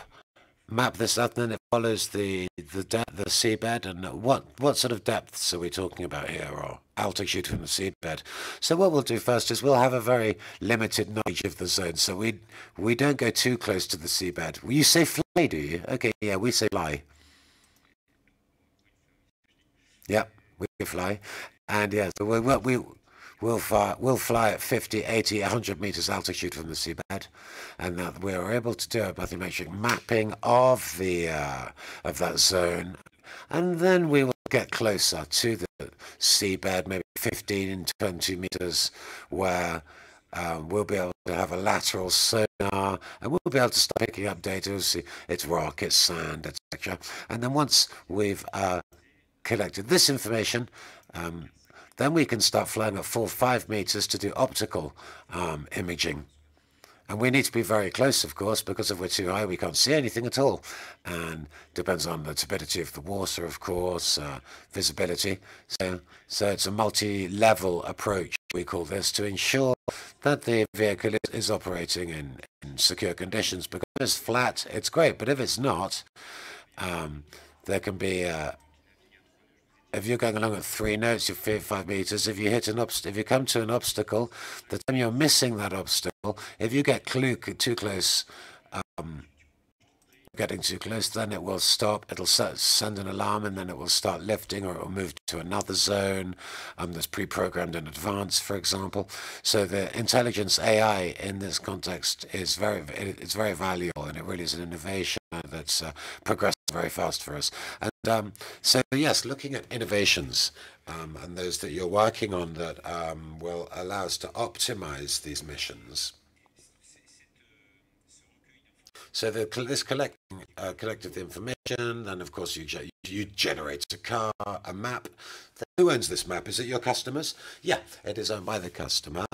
this up, and then it follows the seabed. And what sort of depths are we talking about here, or altitude from the seabed? So what we'll do first is we'll have a very limited knowledge of the zone. So we don't go too close to the seabed. You say fly, do you? Okay, yeah, we say fly. Yep, we fly, and yeah, so we'll fly at 50, 80, 100 meters altitude from the seabed, and that we're able to do a bathymetric mapping of that zone, and then we will get closer to the seabed, maybe 15, 20 meters, where we'll be able to have a lateral sonar, and we'll be able to start picking up data. We'll see it's rock, it's sand, etc. And then once we've collected this information, then we can start flying at 4 or 5 meters to do optical imaging. And we need to be very close, of course, because if we're too high, we can't see anything at all. And depends on the turbidity of the water, of course, visibility. So it's a multi-level approach, we call this, to ensure that the vehicle is operating in secure conditions. Because if it's flat, it's great. But if it's not, there can be if you're going along at 3 knots, you're 5 meters. If you come to an obstacle, the time you're missing that obstacle, if you get too close, getting too close, then it will stop. It'll send an alarm, and then it will start lifting, or it will move to another zone that's pre-programmed in advance, for example. So the intelligence AI in this context is it's very valuable, and it really is an innovation that's progressed very fast for us. And so yes, looking at innovations and those that you're working on that will allow us to optimize these missions. So this collective information, then of course you generate a map. Who owns this map? Is it your customers? Yeah, it is owned by the customer.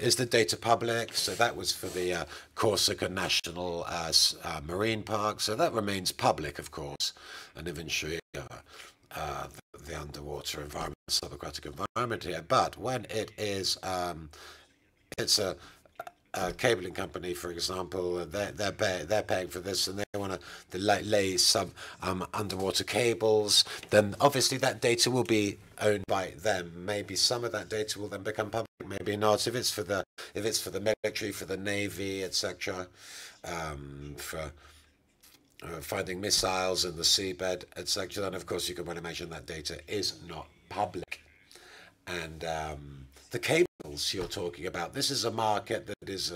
Is the data public? So that was for the Corsica National Marine Park. So that remains public, of course, an inventory of the underwater environment, subaquatic environment here. But when it is, it's a cabling company, for example, they're paying for this, and they want to lay some underwater cables. Then obviously that data will be owned by them. Maybe some of that data will then become public, maybe not. If it's for the military, for the navy, etc., for finding missiles in the seabed, etc., then of course you can well imagine that data is not public. And the cables you're talking about, this is a market that is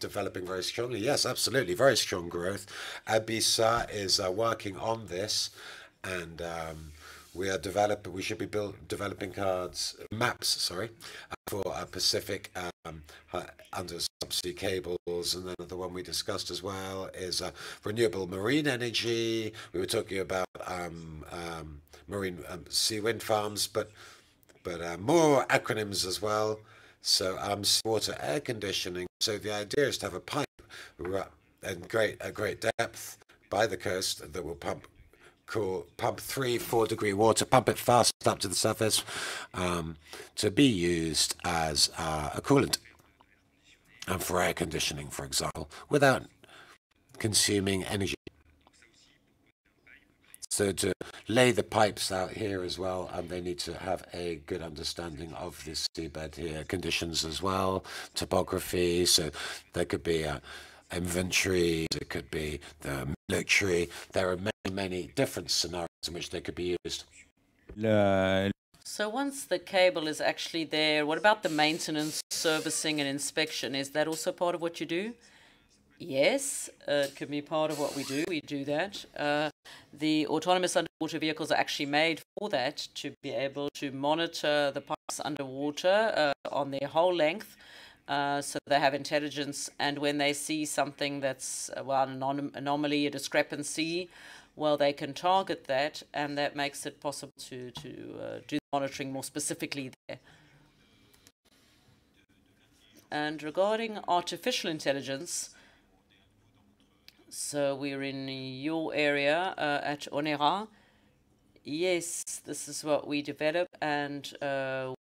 developing very strongly. Yes, absolutely, very strong growth. Abisa is working on this, and we should be developing maps, for Pacific under subsea cables. And then the one we discussed as well is renewable marine energy. We were talking about marine sea wind farms, but more acronyms as well. So water air conditioning. So the idea is to have a pipe at great depth by the coast that will pump 3-4 degree water, pump it fast up to the surface to be used as a coolant and for air conditioning, for example, without consuming energy. So to lay the pipes out here as well, and they need to have a good understanding of the seabed here, conditions as well, topography. So there could be inventory, it could be the military. There are many different scenarios in which they could be used. So once the cable is actually there, what about the maintenance, servicing and inspection? Is that also part of what you do? Yes, it can be part of what we do. We do that. The autonomous underwater vehicles are actually made for that, to be able to monitor the pipes underwater on their whole length. So they have intelligence, and when they see something that's, an anomaly, a discrepancy, well, they can target that, and that makes it possible to do the monitoring more specifically there. And regarding artificial intelligence, so we're in your area at Onera. Yes, this is what we develop, and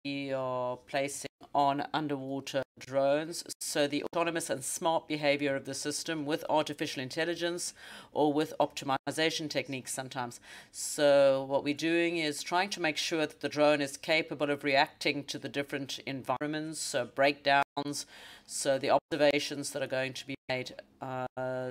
we are placing on underwater drones. So the autonomous and smart behavior of the system with artificial intelligence or with optimization techniques sometimes. So what we're doing is trying to make sure that the drone is capable of reacting to the different environments, so breakdowns, so the observations that are going to be made.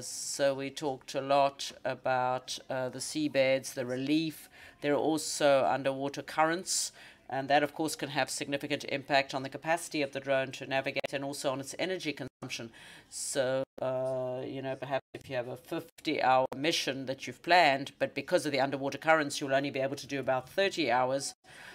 So we talked a lot about the seabeds, the relief. There are also underwater currents, and that, of course, can have significant impact on the capacity of the drone to navigate and also on its energy consumption. So, perhaps if you have a 50-hour mission that you've planned, but because of the underwater currents, you'll only be able to do about 30 hours.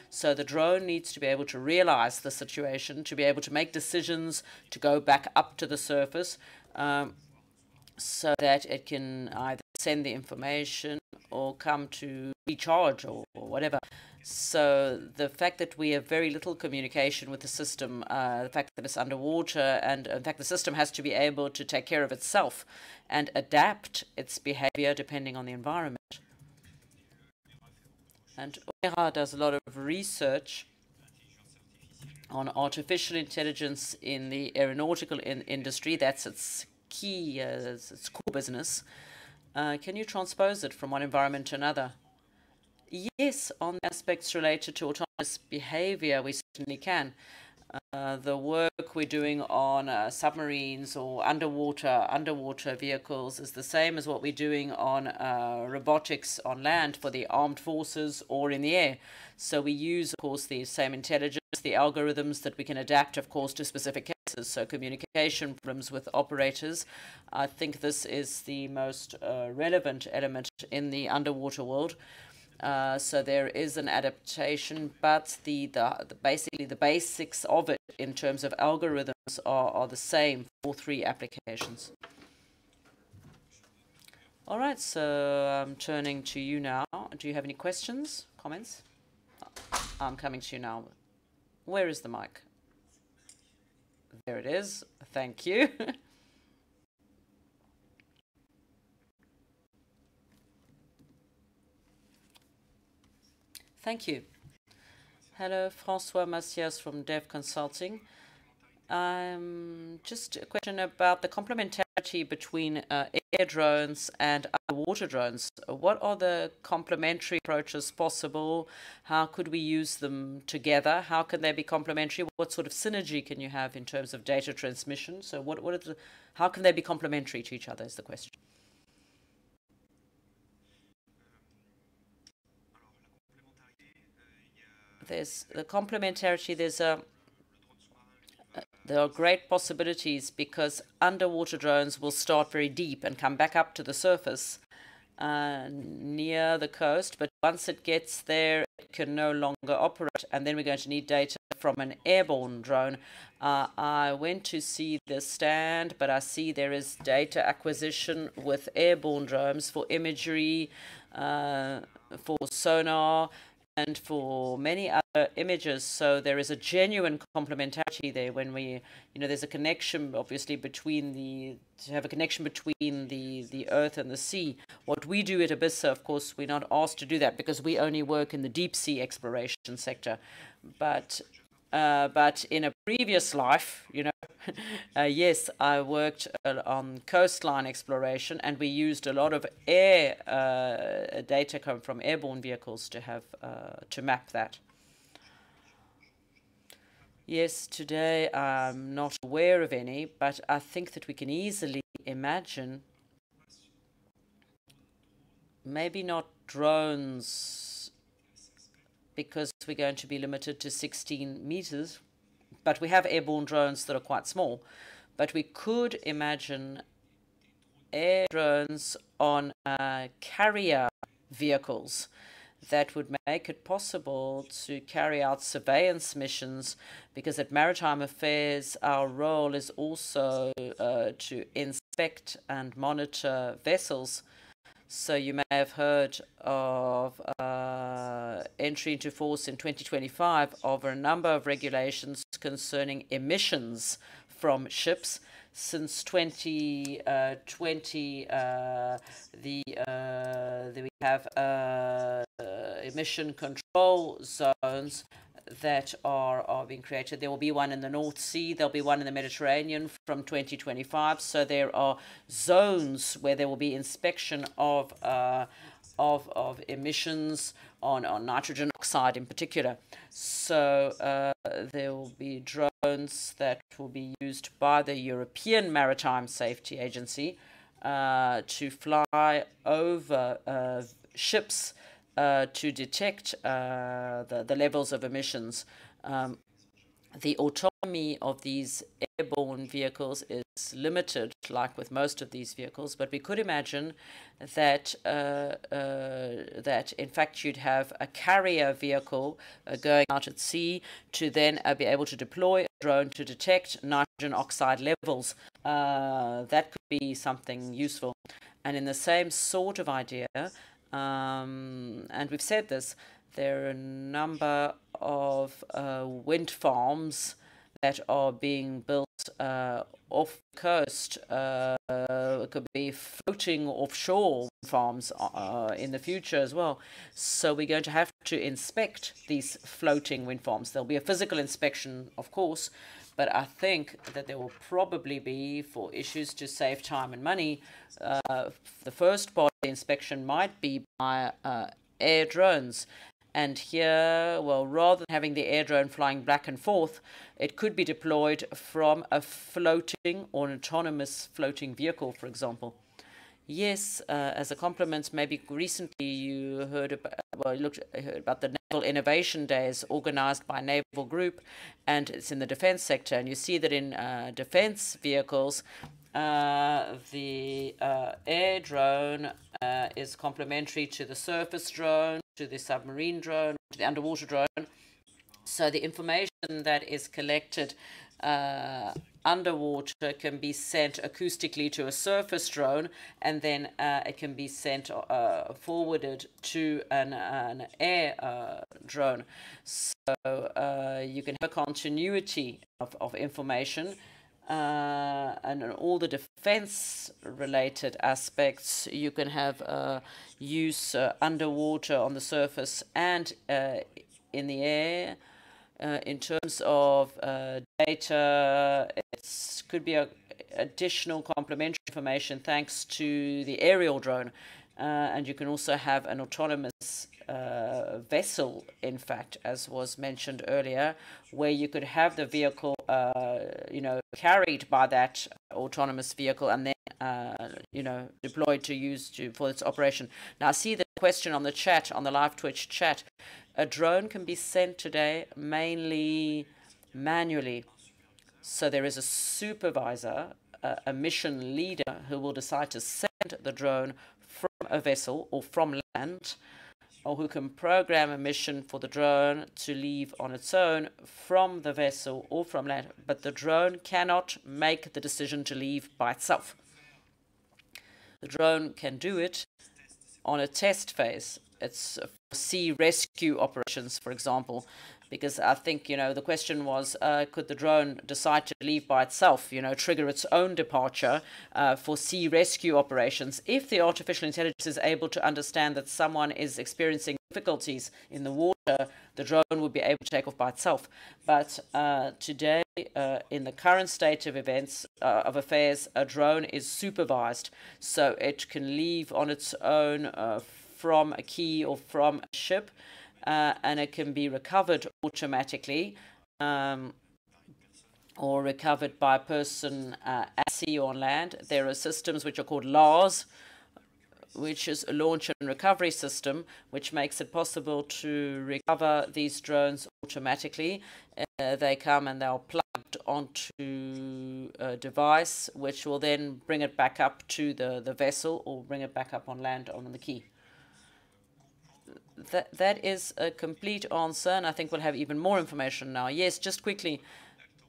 So the drone needs to be able to realize the situation, to be able to make decisions, to go back up to the surface, so that it can either send the information or come to recharge or whatever. So the fact that we have very little communication with the system, the fact that it's underwater, and in fact the system has to be able to take care of itself and adapt its behavior depending on the environment. And OERA does a lot of research on artificial intelligence in the aeronautical industry. That's its key, its core business. Can you transpose it from one environment to another? Yes, on aspects related to autonomous behavior, we certainly can. The work we're doing on submarines or underwater vehicles is the same as what we're doing on robotics on land for the armed forces or in the air. So we use, of course, the same intelligence, the algorithms that we can adapt, of course, to specific cases. So communication problems with operators. I think this is the most relevant element in the underwater world. So there is an adaptation, but basically the basics of it in terms of algorithms are the same for three applications. All right, so I'm turning to you now. Do you have any questions, comments? I'm coming to you now. Where is the mic? There it is. Thank you. Thank you. Hello, François Macias from Dev Consulting. Just a question about the complementarity between air drones and underwater drones. What are the complementary approaches possible? How could we use them together? How can they be complementary? What sort of synergy can you have in terms of data transmission? So how can they be complementary to each other is the question. There's the complementarity. There are great possibilities because underwater drones will start very deep and come back up to the surface near the coast. But once it gets there, it can no longer operate. And then we're going to need data from an airborne drone. I went to see the stand, but I see there is data acquisition with airborne drones for imagery, for sonar, and for many other images, so there is a genuine complementarity there when we, there's a connection, obviously, to have a connection between the earth and the sea. What we do at Abyssa, of course, we're not asked to do that because we only work in the deep sea exploration sector. But in a previous life, yes, I worked on coastline exploration, and we used a lot of air data come from airborne vehicles to have to map that. Yes, today I'm not aware of any, but I think that we can easily imagine, maybe not drones, because we're going to be limited to 16 meters, but we have airborne drones that are quite small. But we could imagine air drones on carrier vehicles that would make it possible to carry out surveillance missions, because at Maritime Affairs our role is also to inspect and monitor vessels. So you may have heard of entry into force in 2025 of a number of regulations concerning emissions from ships. Since 2020, we have emission control zones that are being created. There will be one in the North Sea, there'll be one in the Mediterranean from 2025. So there are zones where there will be inspection of emissions on nitrogen oxide in particular. So there will be drones that will be used by the European Maritime Safety Agency to fly over ships to detect the levels of emissions. The autonomy of these airborne vehicles is limited, like with most of these vehicles, but we could imagine that that in fact you'd have a carrier vehicle going out at sea to then be able to deploy a drone to detect nitrogen oxide levels. That could be something useful. And in the same sort of idea, and we've said this, there are a number of wind farms that are being built off the coast. It could be floating offshore farms in the future as well. So we're going to have to inspect these floating wind farms. There'll be a physical inspection, of course, but I think that there will probably be, for issues to save time and money, the first part of the inspection might be by air drones. And here, well, rather than having the air drone flying back and forth, it could be deployed from a floating or an autonomous floating vehicle, for example. Yes, as a compliment, maybe recently you heard about, heard about the Naval Innovation Days organized by Naval Group, and it's in the defense sector. And you see that in defense vehicles, the air drone is complementary to the surface drone, to the submarine drone, to the underwater drone. So the information that is collected underwater can be sent acoustically to a surface drone, and then it can be sent forwarded to an air drone. So you can have a continuity of information. And in all the defense-related aspects, you can have use underwater, on the surface, and in the air. In terms of data, it could be additional complementary information thanks to the aerial drone. And you can also have an autonomous vessel, in fact, as was mentioned earlier, where you could have the vehicle, carried by that autonomous vehicle and then, deployed to use for its operation. Now, I see the question on the chat, on the live Twitch chat. A drone can be sent today mainly manually. So there is a supervisor, a mission leader, who will decide to send the drone from a vessel or from land, or who can program a mission for the drone to leave on its own from the vessel or from land. But the drone cannot make the decision to leave by itself. The drone can do it on a test phase. It's sea rescue operations, for example. because I think, the question was, could the drone decide to leave by itself, trigger its own departure for sea rescue operations? If the artificial intelligence is able to understand that someone is experiencing difficulties in the water, the drone would be able to take off by itself. But today, in the current state of events, of affairs, a drone is supervised, so it can leave on its own from a quay or from a ship, and it can be recovered automatically or recovered by a person at sea or on land. There are systems which are called LARS, which is a launch and recovery system, which makes it possible to recover these drones automatically. They come and they're plugged onto a device, which will then bring it back up to the vessel or bring it back up on land on the quay. That is a complete answer, and I think we'll have even more information now. Yes, just quickly.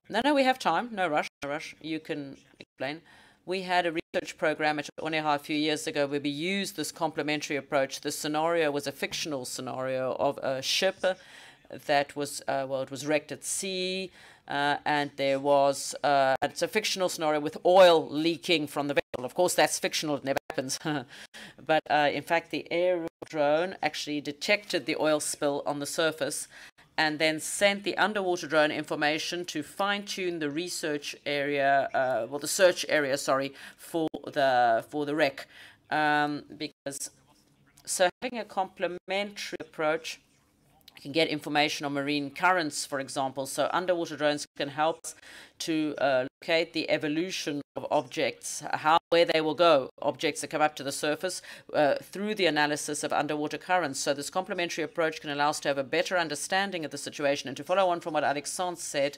No, we have time. No rush, no rush. You can explain. We had a research program at Oneha a few years ago where we used this complementary approach. The scenario was a fictional scenario of a ship that was, it was wrecked at sea, and there was, it's a fictional scenario with oil leaking from the vessel. Of course, that's fictional, it never happens. But in fact, the aerial drone actually detected the oil spill on the surface and then sent the underwater drone information to fine-tune the research area, the search area, sorry, for the wreck. So having a complementary approach, you can get information on marine currents, for example. So underwater drones can help us to locate the evolution of objects, where they will go, objects that come up to the surface, through the analysis of underwater currents. So this complementary approach can allow us to have a better understanding of the situation. And to follow on from what Alexandre said,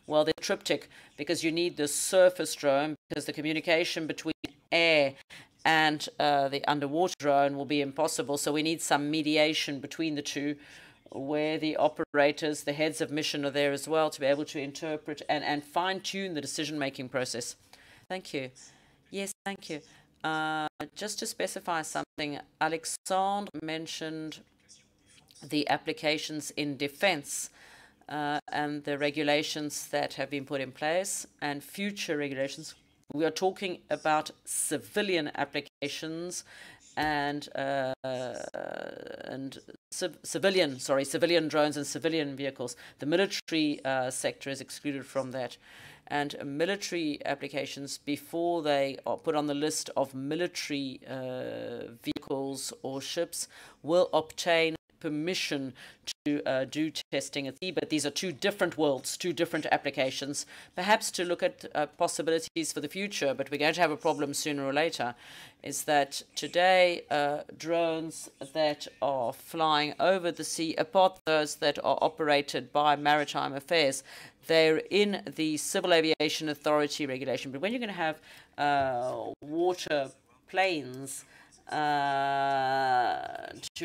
well, the triptych, because you need the surface drone, because the communication between air and the underwater drone will be impossible. So we need some mediation between the two, where the operators, the heads of mission, are there as well to be able to interpret and fine-tune the decision-making process. Thank you. Yes, thank you. Just to specify something, Alexandre mentioned the applications in defense and the regulations that have been put in place and future regulations. We are talking about civilian applications and civilian drones and civilian vehicles. The military sector is excluded from that. And military applications, before they are put on the list of military vehicles or ships, will obtain permission to do testing at sea. But these are two different worlds, two different applications, perhaps to look at possibilities for the future. But we're going to have a problem sooner or later, is that today drones that are flying over the sea, apart from those that are operated by maritime affairs, they're in the Civil Aviation Authority regulation. But when you're going to have water planes, to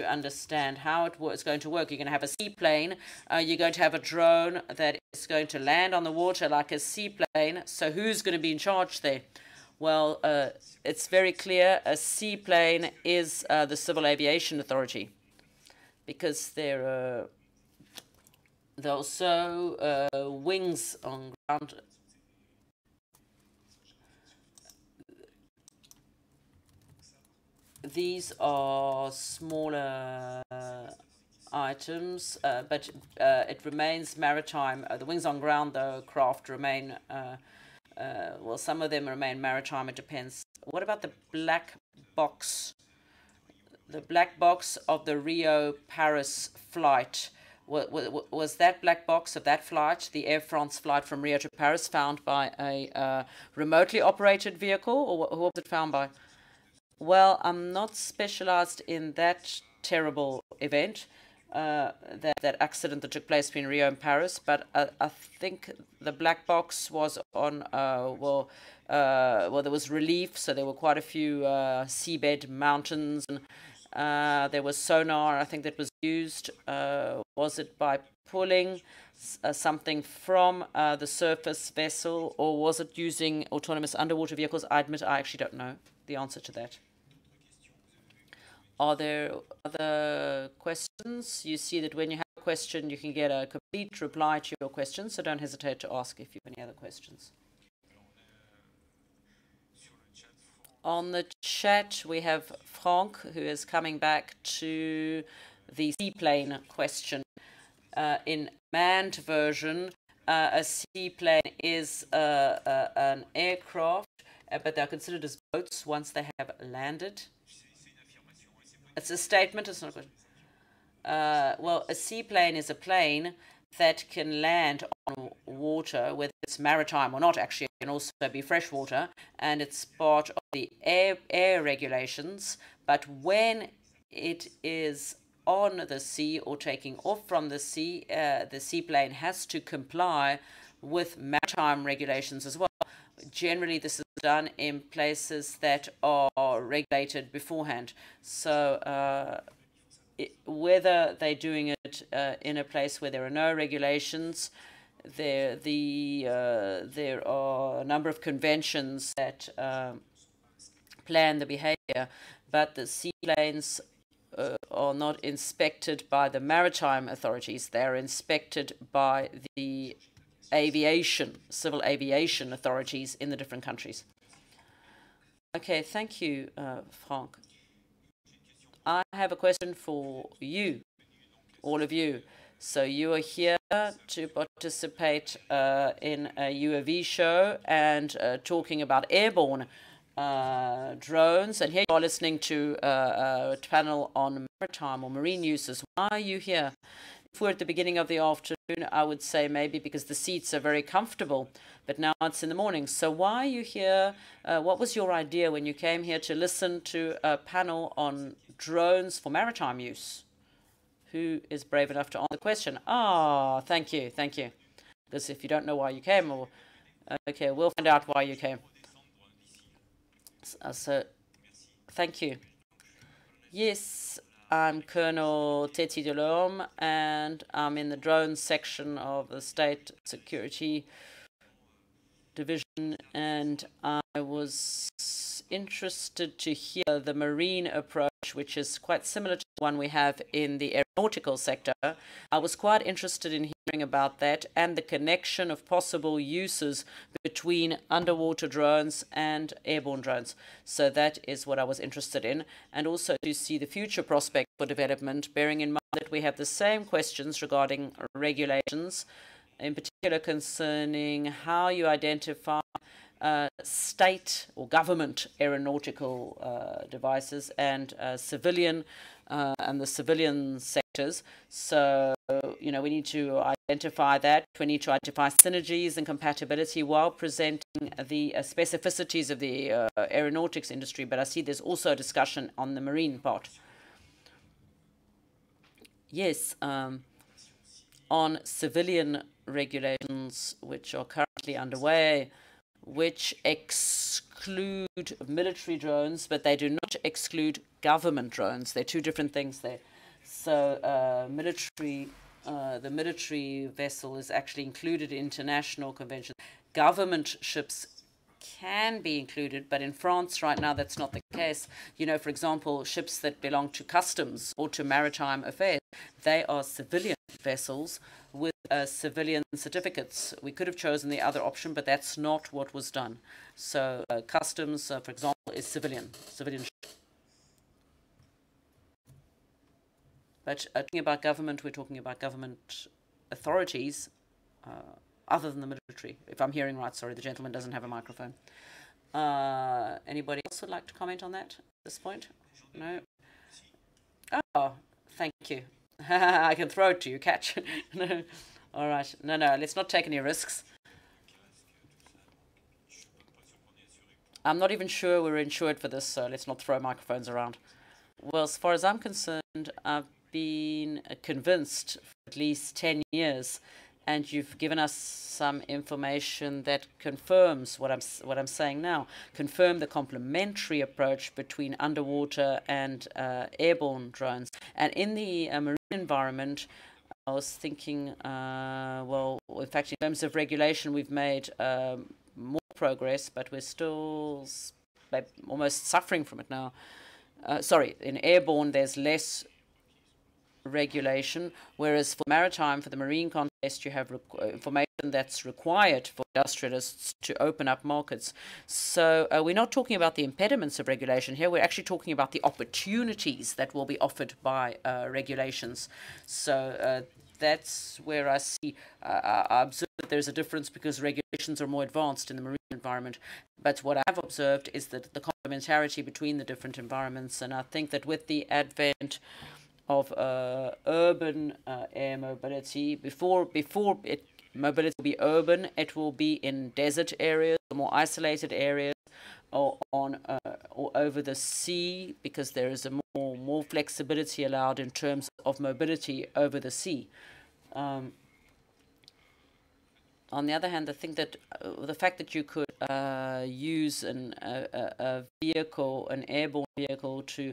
understand how it's going to work, you're going to have a seaplane, you're going to have a drone that is going to land on the water like a seaplane. So who's going to be in charge there? Well, it's very clear a seaplane is the Civil Aviation Authority, because there are also wings on ground. These are smaller items, but it remains maritime. The wings on ground, though, craft remain, well, some of them remain maritime. It depends. What about the black box? The black box of the Rio-Paris flight. Was that black box of that flight, the Air France flight from Rio to Paris, found by a remotely operated vehicle, or who was it found by? Well, I'm not specialized in that terrible event, that accident that took place between Rio and Paris, but I think the black box was on, there was relief, so there were quite a few seabed mountains, and there was sonar, I think, that was used. Was it by pulling something from the surface vessel, or was it using autonomous underwater vehicles? I admit I actually don't know the answer to that. Are there other questions? You see that when you have question, you can get a complete reply to your question, so don't hesitate to ask if you have any other questions. On the chat, we have Franck, who is coming back to the seaplane question. In manned version, a seaplane is an aircraft, but they're considered as boats once they have landed. It's a statement, it's not a question. Well, a seaplane is a plane that can land on water, whether it's maritime or not. Actually, it can also be freshwater, and it's part of the air regulations. But when it is on the sea or taking off from the seaplane has to comply with maritime regulations as well. Generally, this is done in places that are regulated beforehand. So whether they're doing it in a place where there are no regulations, there are a number of conventions that plan the behavior, but the seaplanes are not inspected by the maritime authorities. They're inspected by the civil aviation authorities in the different countries. Okay, thank you, Franck. I have a question for you, all of you. So you are here to participate in a UAV show and talking about airborne drones. And here you are listening to a panel on maritime or marine uses. Why are you here? If we're at the beginning of the afternoon, I would say maybe because the seats are very comfortable, but now it's in the morning. So why are you here? What was your idea when you came here to listen to a panel on drones for maritime use? Who is brave enough to answer the question? Ah, thank you, thank you. Because if you don't know why you came, or okay, we'll find out why you came. So thank you. Yes. I'm Colonel Teti Delorme, and I'm in the drone section of the State Security Division, and I was interested to hear the marine approach, which is quite similar to the one we have in the aeronautical sector. I was quite interested in hearing about that and the connection of possible uses between underwater drones and airborne drones. So that is what I was interested in, and also to see the future prospect for development, bearing in mind that we have the same questions regarding regulations, in particular concerning how you identify state or government aeronautical devices and civilian and the civilian sectors. So, you know, we need to identify that. We need to identify synergies and compatibility while presenting the specificities of the aeronautics industry. But I see there's also a discussion on the marine part. Yes, on civilian regulations which are currently underway, which exclude military drones, but they do not exclude government drones. They're two different things there. So the military vessel is actually included in international conventions. Government ships can be included, but in France right now that's not the case. You know, for example, ships that belong to customs or to maritime affairs, they are civilian vessels with civilian certificates. We could have chosen the other option, but that's not what was done. So customs, for example, is civilian. But talking about government, we're talking about government authorities other than the military. If I'm hearing right, sorry, the gentleman doesn't have a microphone. Anybody else would like to comment on that at this point? No? Oh, thank you. I can throw it to you, catch. No. All right. No, let's not take any risks. I'm not even sure we're insured for this, so let's not throw microphones around. Well, as far as I'm concerned, I've been convinced for at least 10 years, and you've given us some information that confirms what I'm saying now. Confirm the complementary approach between underwater and airborne drones. And in the marine environment, I was thinking, well, in fact, in terms of regulation, we've made more progress, but we're still almost suffering from it now. Sorry, in airborne, there's less regulation, whereas for maritime, for the marine context, you have information that's required for industrialists to open up markets. So we're not talking about the impediments of regulation here. We're actually talking about the opportunities that will be offered by regulations. So that's where I see, I observe that there's a difference because regulations are more advanced in the marine environment. But what I've observed is that the complementarity between the different environments, and I think that with the advent of urban air mobility, before mobility will be urban, it will be in desert areas, more isolated areas, or over the sea, because there is a more flexibility allowed in terms of mobility over the sea. On the other hand, I think that the fact that you could use a vehicle, an airborne vehicle, to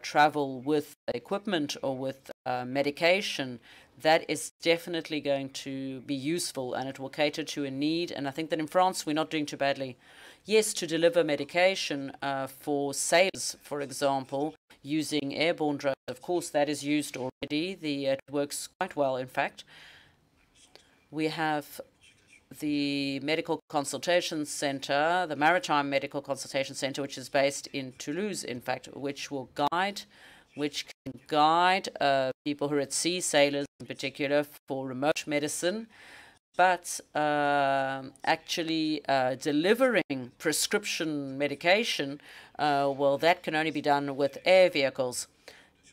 travel with equipment or with medication, that is definitely going to be useful, and it will cater to a need. And I think that in France, we're not doing too badly. Yes, to deliver medication for sailors, for example, using airborne drones, of course, that is used already. It works quite well, in fact. We have the Medical Consultation Center, the Maritime Medical Consultation Center, which is based in Toulouse, in fact, which can guide people who are at sea, sailors in particular, for remote medicine, but actually delivering prescription medication, well, that can only be done with air vehicles.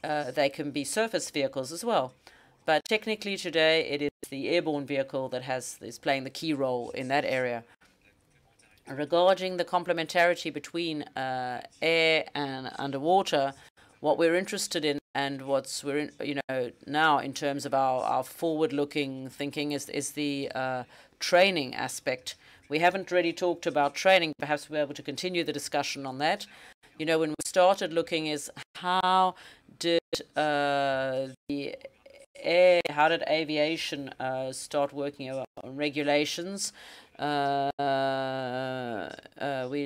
They can be surface vehicles as well. But technically today, it is the airborne vehicle that is playing the key role in that area. Regarding the complementarity between air and underwater, what we're interested in and now in terms of our forward-looking thinking is the training aspect. We haven't really talked about training. Perhaps we'll be able to continue the discussion on that. You know, when we started looking is how did how did aviation start working on regulations? We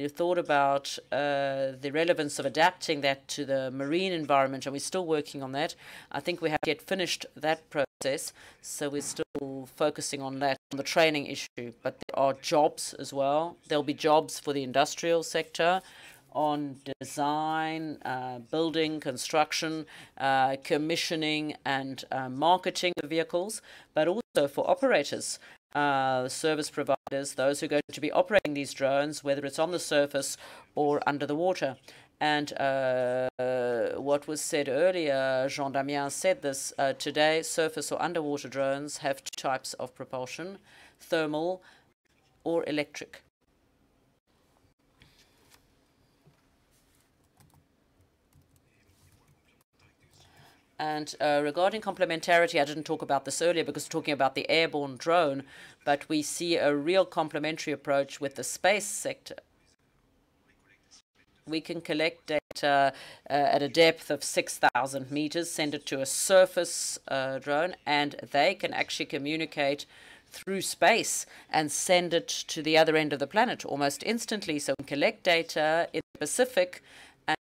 thought about the relevance of adapting that to the marine environment, and we're still working on that. I think we haven't yet finished that process, so we're still focusing on that, on the training issue. But there are jobs as well. There'll be jobs for the industrial sector, on design, building, construction, commissioning, and marketing of vehicles, but also for operators, service providers, those who are going to be operating these drones, whether it's on the surface or under the water. And what was said earlier, Jean-Damien said this, today surface or underwater drones have two types of propulsion, thermal or electric. And regarding complementarity, I didn't talk about this earlier because we're talking about the airborne drone, but we see a real complementary approach with the space sector. We can collect data at a depth of 6,000 meters, send it to a surface drone, and they can actually communicate through space and send it to the other end of the planet almost instantly. So we can collect data in the Pacific and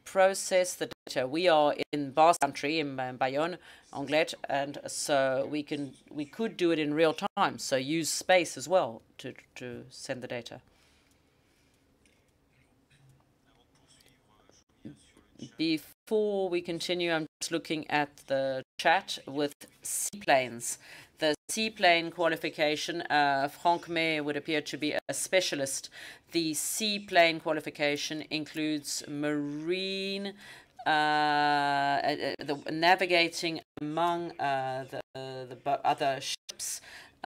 process the data. We are in Basque Country, in Bayonne, Anglet, and so we could do it in real time. So use space as well to send the data. Before we continue, I'm just looking at the chat with seaplanes. The seaplane qualification, Franck May would appear to be a specialist. The seaplane qualification includes marine, the navigating among the other ships.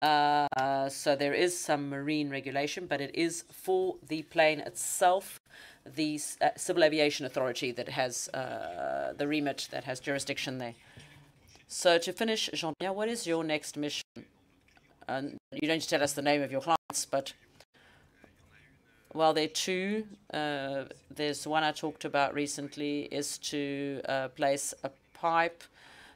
So there is some marine regulation, but it is for the plane itself, the Civil Aviation Authority that has the remit, that has jurisdiction there. So to finish, Jean-Pierre, what is your next mission? You don't need to tell us the name of your clients, but, well, there are two. There's one I talked about recently, is to place a pipe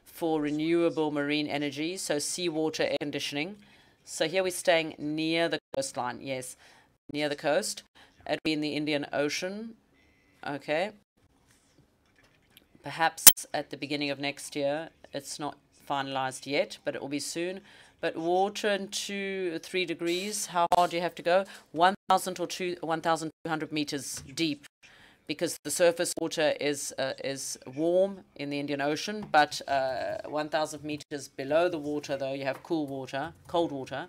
for renewable marine energy, so seawater air conditioning. So here we're staying near the coastline, yes, near the coast. It'd be in the Indian Ocean, okay. perhaps at the beginning of next year. It's not finalized yet, but it will be soon. But water in 2 or 3 degrees, how hard do you have to go? 1,000 or 1,200 meters deep, because the surface water is warm in the Indian Ocean, but 1,000 meters below the water, though, you have cold water.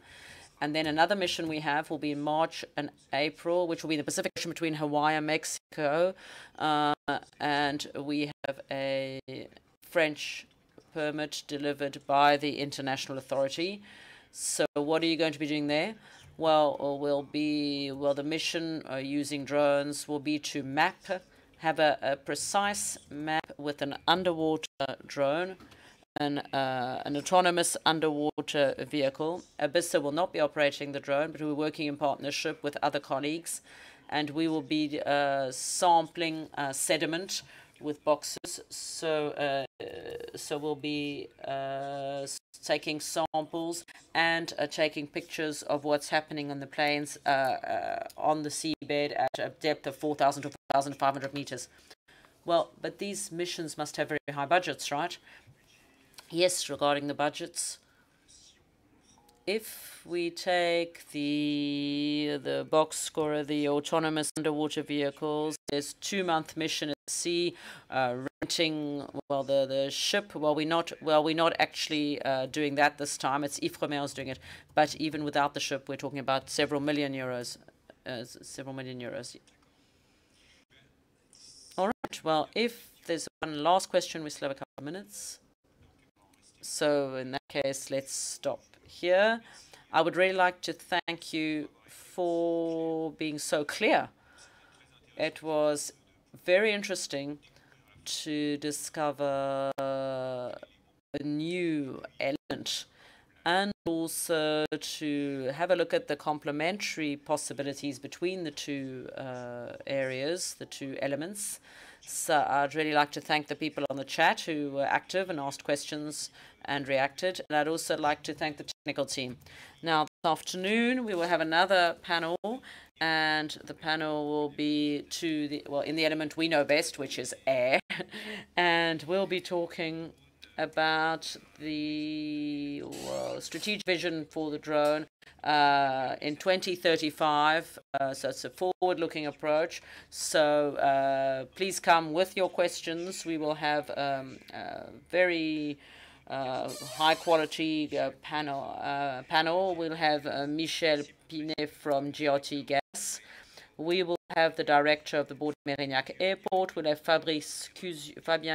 And then another mission we have will be in March and April, which will be in the Pacific Ocean between Hawaii and Mexico. And we have a French permit delivered by the international authority. So what are you going to be doing there? Well, the mission using drones will be to have a precise map with an underwater drone, an autonomous underwater vehicle. Abyssa will not be operating the drone, but we're working in partnership with other colleagues, and we will be sampling sediment with boxes. So we'll be taking samples and taking pictures of what's happening on the plains on the seabed at a depth of 4,000 to 4,500 meters. Well, but these missions must have very high budgets, right? Yes, regarding the budgets, if we take the box scorer, the autonomous underwater vehicles, there's 2-month mission at sea, renting the ship. We're not actually doing that this time. It's Ifremer's doing it, but even without the ship, we're talking about several million euros. All right. Well, if there's one last question, we still have a couple of minutes. So in that case, let's stop here. I would really like to thank you for being so clear. It was very interesting to discover a new element, and also to have a look at the complementary possibilities between the two areas, the two elements. So I'd really like to thank the people on the chat who were active and asked questions and reacted. And I'd also like to thank the technical team. Now, this afternoon, we will have another panel, and the panel will be in the element we know best, which is air. And we'll be talking about the strategic vision for the drone in 2035. So it's a forward-looking approach. So please come with your questions. We will have very high-quality panel. We'll have Michel Pinet from GRT Gas. We will have the director of the board of Mérignac Airport. We'll have Fabien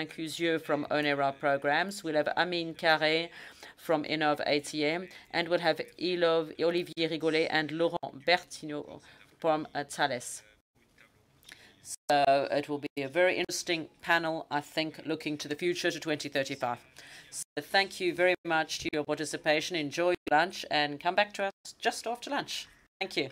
Cusieux from ONERA Programs. We'll have Amine Carré from Innov ATM. And we'll have Olivier Rigolet and Laurent Bertineau from Thales. So it will be a very interesting panel, I think, looking to the future, to 2035. So thank you very much for your participation. Enjoy your lunch and come back to us just after lunch. Thank you.